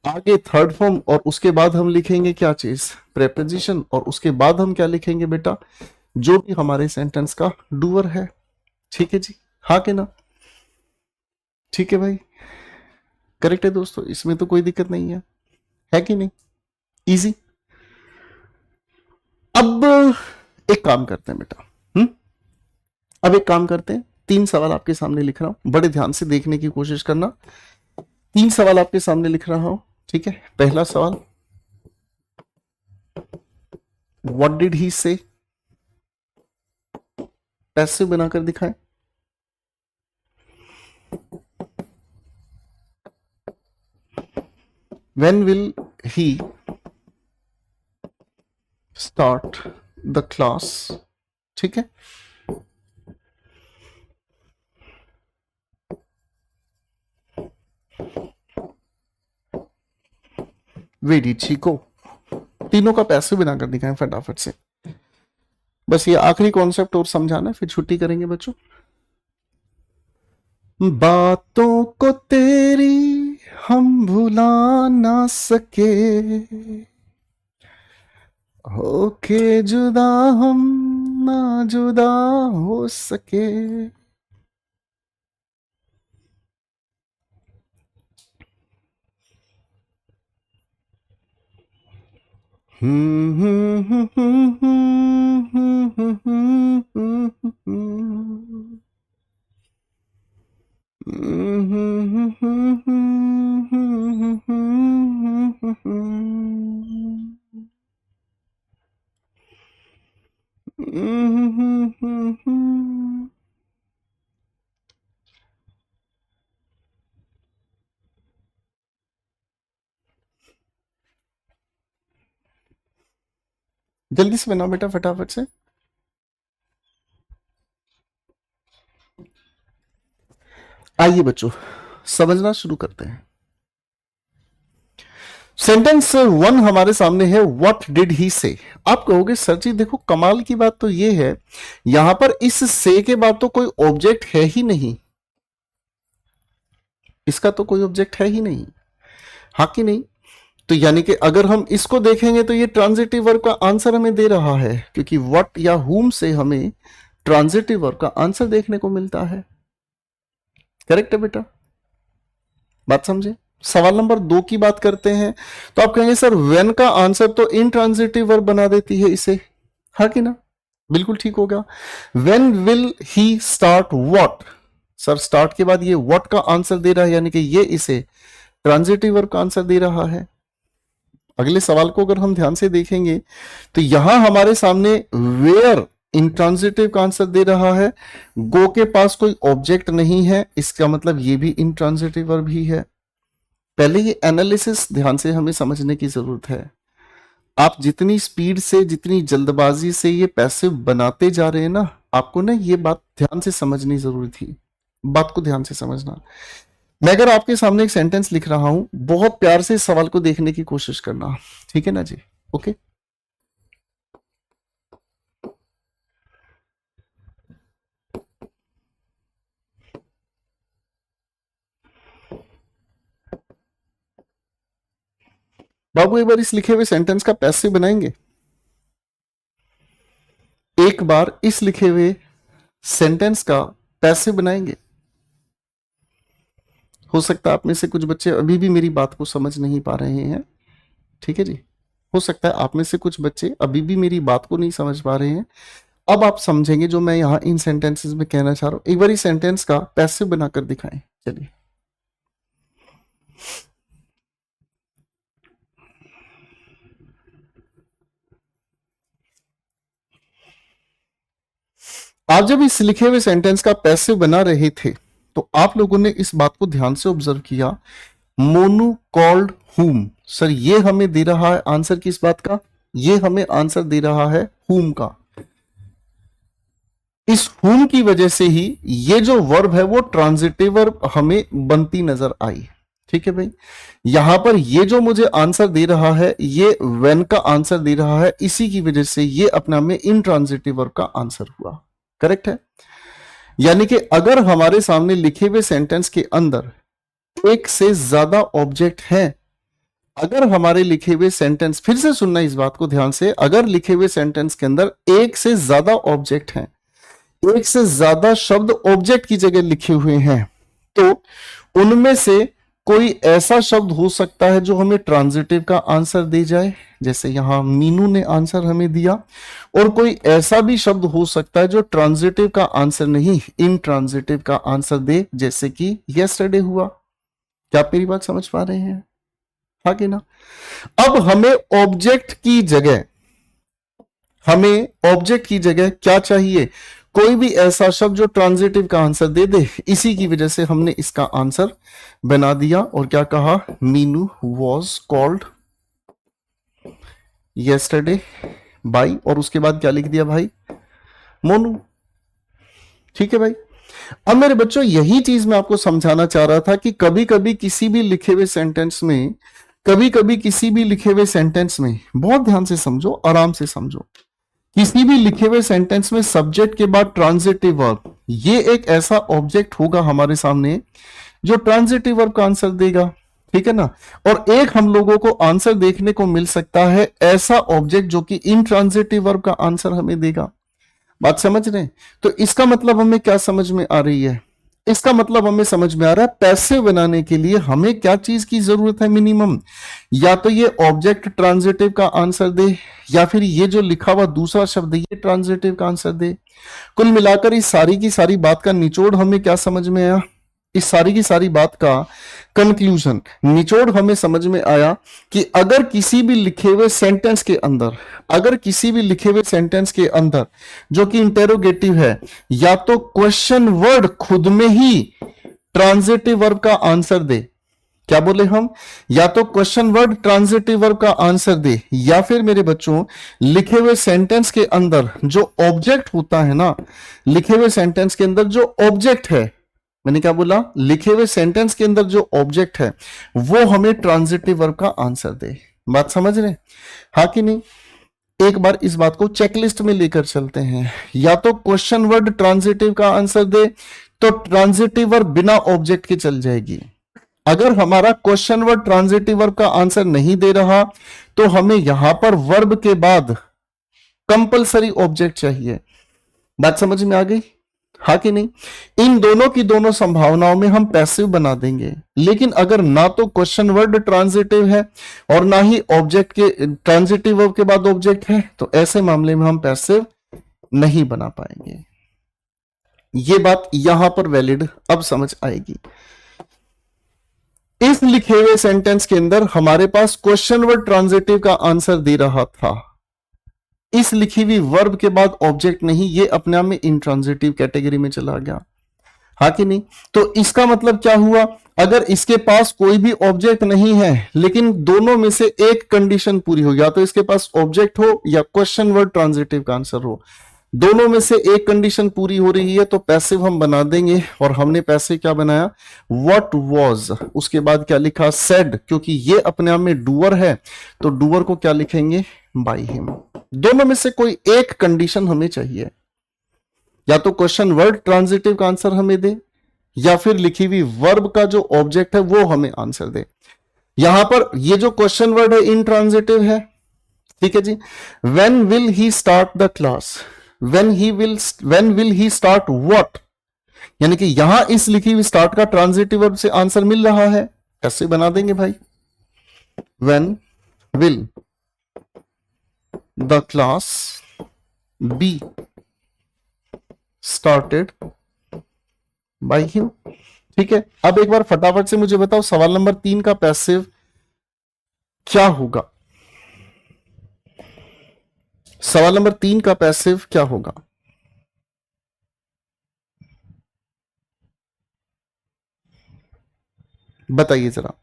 S1: आगे थर्ड फॉर्म, और उसके बाद हम लिखेंगे क्या चीज? प्रेपोजिशन। और उसके बाद हम क्या लिखेंगे बेटा? जो भी हमारे सेंटेंस का डूअर है। ठीक है जी, हाँ के ना? ठीक है भाई, करेक्ट है दोस्तों, इसमें तो कोई दिक्कत नहीं है कि नहीं? इजी। अब एक काम करते हैं बेटा, अब एक काम करते हैं, 3 सवाल आपके सामने लिख रहा हूं, बड़े ध्यान से देखने की कोशिश करना। 3 सवाल आपके सामने लिख रहा हूं, ठीक है। पहला सवाल, व्हाट डिड ही से? पैसिव बनाकर दिखाएं। When will he start the class? ठीक है। वेरी ठीक हो। तीनों का पैसिव बनाकर दिखाएं फटाफट से। बस ये आखिरी कॉन्सेप्ट और समझाना, फिर छुट्टी करेंगे बच्चों। बातों को तेरी हम भुला ना सके, होके जुदा हम ना जुदा हो सके। जल्दी से बनाओ बेटा फटाफट से। आइए बच्चों समझना शुरू करते हैं। सेंटेंस 1 हमारे सामने है, व्हाट डिड ही से। आप कहोगे सर जी देखो कमाल की बात तो ये है, यहां पर इस से के बाद तो कोई ऑब्जेक्ट है ही नहीं, इसका तो कोई ऑब्जेक्ट है ही नहीं, हाँ कि नहीं? तो यानी कि अगर हम इसको देखेंगे तो ये ट्रांजिटिव वर्ब का आंसर हमें दे रहा है, क्योंकि व्हाट या हुम से हमें ट्रांजिटिव वर्ब का आंसर देखने को मिलता है। करेक्ट है बेटा, बात समझे? सवाल नंबर 2 की बात करते हैं, तो आप कहेंगे सर व्हेन का आंसर तो इंट्रांजिटिव वर्ब बना देती है इसे, हाँ कि ना? बिल्कुल ठीक होगा। When will he start what? Sir start के बाद ये व्हाट का आंसर दे रहा है, यानी कि ये इसे ट्रांजिटिव वर्ब का आंसर दे रहा है। अगले सवाल को अगर हम ध्यान से देखेंगे तो यहां हमारे सामने वेयर इंट्रांजिटिव का आंसर दे रहा है, गो के पास कोई ऑब्जेक्ट नहीं है, इसका मतलब ये भी इंट्रांजिटिव वर्ब ही है। पहले ये एनालिसिस ध्यान से हमें समझने की जरूरत है। आप जितनी स्पीड से, जितनी जल्दबाजी से ये पैसिव बनाते जा रहे हैं ना, आपको ना ये बात ध्यान से समझनी जरूरी थी। बात को ध्यान से समझना। मैं अगर आपके सामने एक सेंटेंस लिख रहा हूं, बहुत प्यार से इस सवाल को देखने की कोशिश करना, ठीक है ना जी? ओके। बाबू एक बार इस लिखे हुए सेंटेंस का पैसिव बनाएंगे, एक बार इस लिखे हुए सेंटेंस का पैसिव बनाएंगे। हो सकता है आप में से कुछ बच्चे अभी भी मेरी बात को समझ नहीं पा रहे हैं, ठीक है जी। हो सकता है आप में से कुछ बच्चे अभी भी मेरी बात को नहीं समझ पा रहे हैं। अब आप समझेंगे जो मैं यहां इन सेंटेंसेस में कहना चाह रहा हूं। एक बार इस सेंटेंस का पैसिव बनाकर दिखाएं। चलिए, आप जब इस लिखे हुए सेंटेंस का पैसिव बना रहे थे तो आप लोगों ने इस बात को ध्यान से ऑब्जर्व किया, मोनू कॉल्ड हुम। सर ये हमें दे रहा है आंसर किस बात का, ये हमें आंसर दे रहा है हुम का। इस हुम की वजह से ही ये जो वर्ब है वो ट्रांजिटिव वर्ब हमें बनती नजर आई, ठीक है भाई। यहां पर ये जो मुझे आंसर दे रहा है ये व्हेन का आंसर दे रहा है, इसी की वजह से ये अपना में इनट्रांजिटिव वर्ब का आंसर हुआ। करेक्ट है। यानी कि अगर हमारे सामने लिखे हुए सेंटेंस के अंदर एक से ज्यादा ऑब्जेक्ट हैं, अगर हमारे लिखे हुए सेंटेंस, फिर से सुनना इस बात को ध्यान से, अगर लिखे हुए सेंटेंस के अंदर एक से ज्यादा ऑब्जेक्ट हैं, एक से ज्यादा शब्द ऑब्जेक्ट की जगह लिखे हुए हैं, तो उनमें से कोई ऐसा शब्द हो सकता है जो हमें ट्रांजिटिव का आंसर दे जाए, जैसे यहां मीनू ने आंसर हमें दिया, और कोई ऐसा भी शब्द हो सकता है जो ट्रांजिटिव का आंसर नहीं इनट्रांजिटिव का आंसर दे, जैसे कि यस्टरडे हुआ। क्या आप मेरी बात समझ पा रहे हैं, हाँ कि ना। अब हमें ऑब्जेक्ट की जगह, हमें ऑब्जेक्ट की जगह क्या चाहिए, कोई भी ऐसा शब्द जो ट्रांजिटिव का आंसर दे दे। इसी की वजह से हमने इसका आंसर बना दिया और क्या कहा, Meenu was called yesterday by, और उसके बाद क्या लिख दिया भाई, मोनू। ठीक है भाई। अब मेरे बच्चों यही चीज मैं आपको समझाना चाह रहा था कि कभी कभी किसी भी लिखे हुए सेंटेंस में, कभी कभी किसी भी लिखे हुए सेंटेंस में, बहुत ध्यान से समझो, आराम से समझो, किसी भी लिखे हुए सेंटेंस में सब्जेक्ट के बाद ट्रांजिटिव वर्ब, ये एक ऐसा ऑब्जेक्ट होगा हमारे सामने जो ट्रांजिटिव वर्ब का आंसर देगा, ठीक है ना। और एक हम लोगों को आंसर देखने को मिल सकता है ऐसा ऑब्जेक्ट जो कि इनट्रांजिटिव वर्ब का आंसर हमें देगा। बात समझ रहे हैं। तो इसका मतलब हमें क्या समझ में आ रही है, इसका मतलब हमें समझ में आ रहा है पैसिव बनाने के लिए हमें क्या चीज की जरूरत है मिनिमम, या तो ये ऑब्जेक्ट ट्रांजिटिव का आंसर दे, या फिर ये जो लिखा हुआ दूसरा शब्द है ये ट्रांजिटिव का आंसर दे। कुल मिलाकर इस सारी की सारी बात का निचोड़ हमें क्या समझ में आया, इस सारी की सारी बात का कंक्लूजन, निचोड़ हमें समझ में आया कि अगर किसी भी लिखे हुए सेंटेंस के अंदर, अगर किसी भी लिखे हुए सेंटेंस के अंदर जो कि इंटेरोगेटिव है, या तो क्वेश्चन वर्ड खुद में ही ट्रांजिटिव वर्ब का आंसर दे, क्या बोले हम, या तो क्वेश्चन वर्ड ट्रांजिटिव वर्ब का आंसर दे, या फिर मेरे बच्चों लिखे हुए सेंटेंस के अंदर जो ऑब्जेक्ट होता है ना, लिखे हुए सेंटेंस के अंदर जो ऑब्जेक्ट है, मैंने क्या बोला, लिखे हुए सेंटेंस के अंदर जो ऑब्जेक्ट है वो हमें ट्रांजिटिव वर्ब का आंसर दे। बात समझ रहे, हाँ कि नहीं। एक बार इस बात को चेकलिस्ट में लेकर चलते हैं, या तो क्वेश्चन वर्ड ट्रांजिटिव का आंसर दे तो ट्रांजिटिव वर्ब बिना ऑब्जेक्ट के चल जाएगी। अगर हमारा क्वेश्चन वर्ड ट्रांजिटिव वर्ब का आंसर नहीं दे रहा तो हमें यहां पर वर्ब के बाद कंपलसरी ऑब्जेक्ट चाहिए। बात समझ में आ गई, हाँ कि नहीं। इन दोनों की दोनों संभावनाओं में हम पैसिव बना देंगे, लेकिन अगर ना तो क्वेश्चन वर्ड ट्रांजिटिव है और ना ही ऑब्जेक्ट के ट्रांजिटिव वर्ब के बाद ऑब्जेक्ट है, तो ऐसे मामले में हम पैसिव नहीं बना पाएंगे। ये बात यहां पर वैलिड अब समझ आएगी। इस लिखे हुए सेंटेंस के अंदर हमारे पास क्वेश्चन वर्ड ट्रांजिटिव का आंसर दे रहा था, इस लिखी हुई वर्ब के बाद ऑब्जेक्ट नहीं, ये अपने आप में इंट्रांजिटिव कैटेगरी में चला गया, हाँ कि नहीं। तो इसका मतलब क्या हुआ, अगर इसके पास कोई भी ऑब्जेक्ट नहीं है लेकिन दोनों में से एक कंडीशन पूरी हो, या तो इसके पास ऑब्जेक्ट हो या क्वेश्चन वर्ड ट्रांजिटिव का आंसर हो, दोनों में से एक कंडीशन पूरी हो रही है तो पैसिव हम बना देंगे। और हमने पैसिव क्या बनाया, व्हाट वाज, उसके बाद क्या लिखा, सेड, क्योंकि ये अपने आप में डूअर है तो डूअर को क्या लिखेंगे, बाय हिम। दोनों में से कोई एक कंडीशन हमें चाहिए, या तो क्वेश्चन वर्ड ट्रांजिटिव का आंसर हमें दे, या फिर लिखी हुई वर्ब का जो ऑब्जेक्ट है वो हमें आंसर दे। यहां पर ये जो क्वेश्चन वर्ड है इंट्रांजिटिव है, ठीक है जी। When will he start the class, when will he start what, यानी कि यहां इस लिखी हुई स्टार्ट का ट्रांजिटिव वर्ब से आंसर मिल रहा है। कैसे बना देंगे भाई? When will the class be started by him, ठीक है। अब एक बार फटाफट से मुझे बताओ सवाल नंबर 3 का पैसिव क्या होगा? सवाल नंबर 3 का पैसिव क्या होगा? बताइए जरा।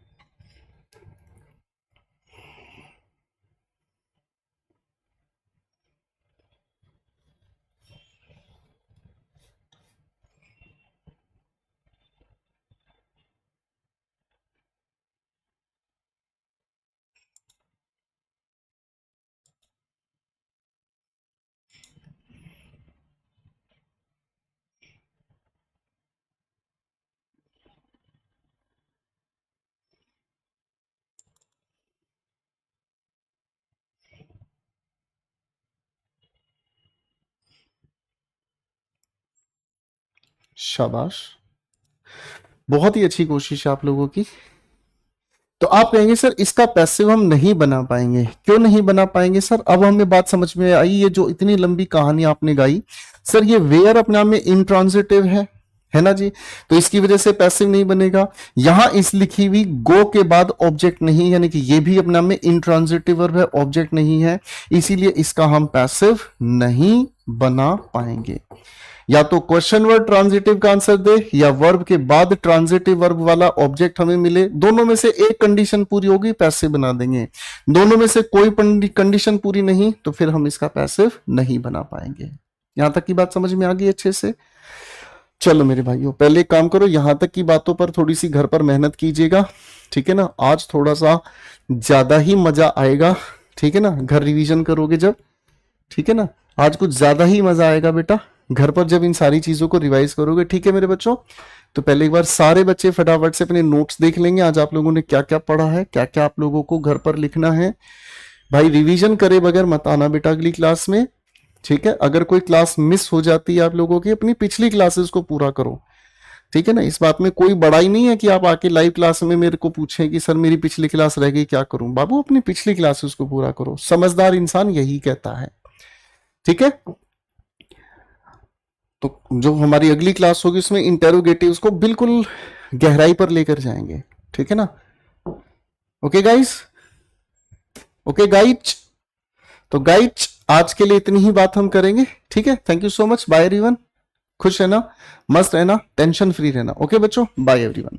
S1: शाबाश, बहुत ही अच्छी कोशिश है आप लोगों की। तो आप कहेंगे सर इसका पैसिव हम नहीं बना पाएंगे, क्यों नहीं बना पाएंगे सर? अब हमें बात समझ में आई, ये जो इतनी लंबी कहानी आपने गाई सर, ये वेयर अपने आप में इंट्रांजिटिव है ना जी, तो इसकी वजह से पैसिव नहीं बनेगा। यहां इस लिखी हुई गो के बाद ऑब्जेक्ट नहीं, यानी कि ये भी अपने आप में इंट्रांजिटिव वर्ब है, ऑब्जेक्ट नहीं है, इसीलिए इसका हम पैसिव नहीं बना पाएंगे। या तो क्वेश्चन वर्ड ट्रांजिटिव का आंसर दे, या वर्ब के बाद ट्रांजिटिव वर्ब वाला ऑब्जेक्ट हमें मिले, दोनों में से एक कंडीशन पूरी होगी पैसिव बना देंगे। दोनों में से कोई कंडीशन पूरी नहीं तो फिर हम इसका पैसिव नहीं बना पाएंगे। यहां तक की बात समझ में आ गई अच्छे से? चलो मेरे भाइयों, पहले एक काम करो, यहां तक की बातों पर थोड़ी सी घर पर मेहनत कीजिएगा, ठीक है ना। आज थोड़ा सा ज्यादा ही मजा आएगा, ठीक है ना, घर रिवीजन करोगे जब, ठीक है ना, आज कुछ ज्यादा ही मजा आएगा बेटा घर पर जब इन सारी चीजों को रिवाइज करोगे, ठीक है मेरे बच्चों। तो पहले एक बार सारे बच्चे फटाफट से अपने नोट्स देख लेंगे, आज आप लोगों ने क्या क्या पढ़ा है, क्या क्या आप लोगों को घर पर लिखना है। भाई रिवीजन करे बगैर मत आना बेटा अगली क्लास में, ठीक है। अगर कोई क्लास मिस हो जाती है आप लोगों की, अपनी पिछली क्लासेस को पूरा करो, ठीक है ना। इस बात में कोई बड़ाई नहीं है कि आप आके लाइव क्लास में मेरे को पूछें कि सर मेरी पिछली क्लास रह गई क्या करूं। बाबू अपनी पिछली क्लासेस को पूरा करो, समझदार इंसान यही कहता है, ठीक है। तो जो हमारी अगली क्लास होगी उसमें इंटेरोगेटिव्स को बिल्कुल गहराई पर लेकर जाएंगे, ठीक है ना। Okay guys, okay guys. तो गाइज आज के लिए इतनी ही बात हम करेंगे, ठीक है। Thank you so much, bye everyone. खुश रहना, मस्त रहना, टेंशन फ्री रहना। ओके बच्चों, बाय एवरीवन।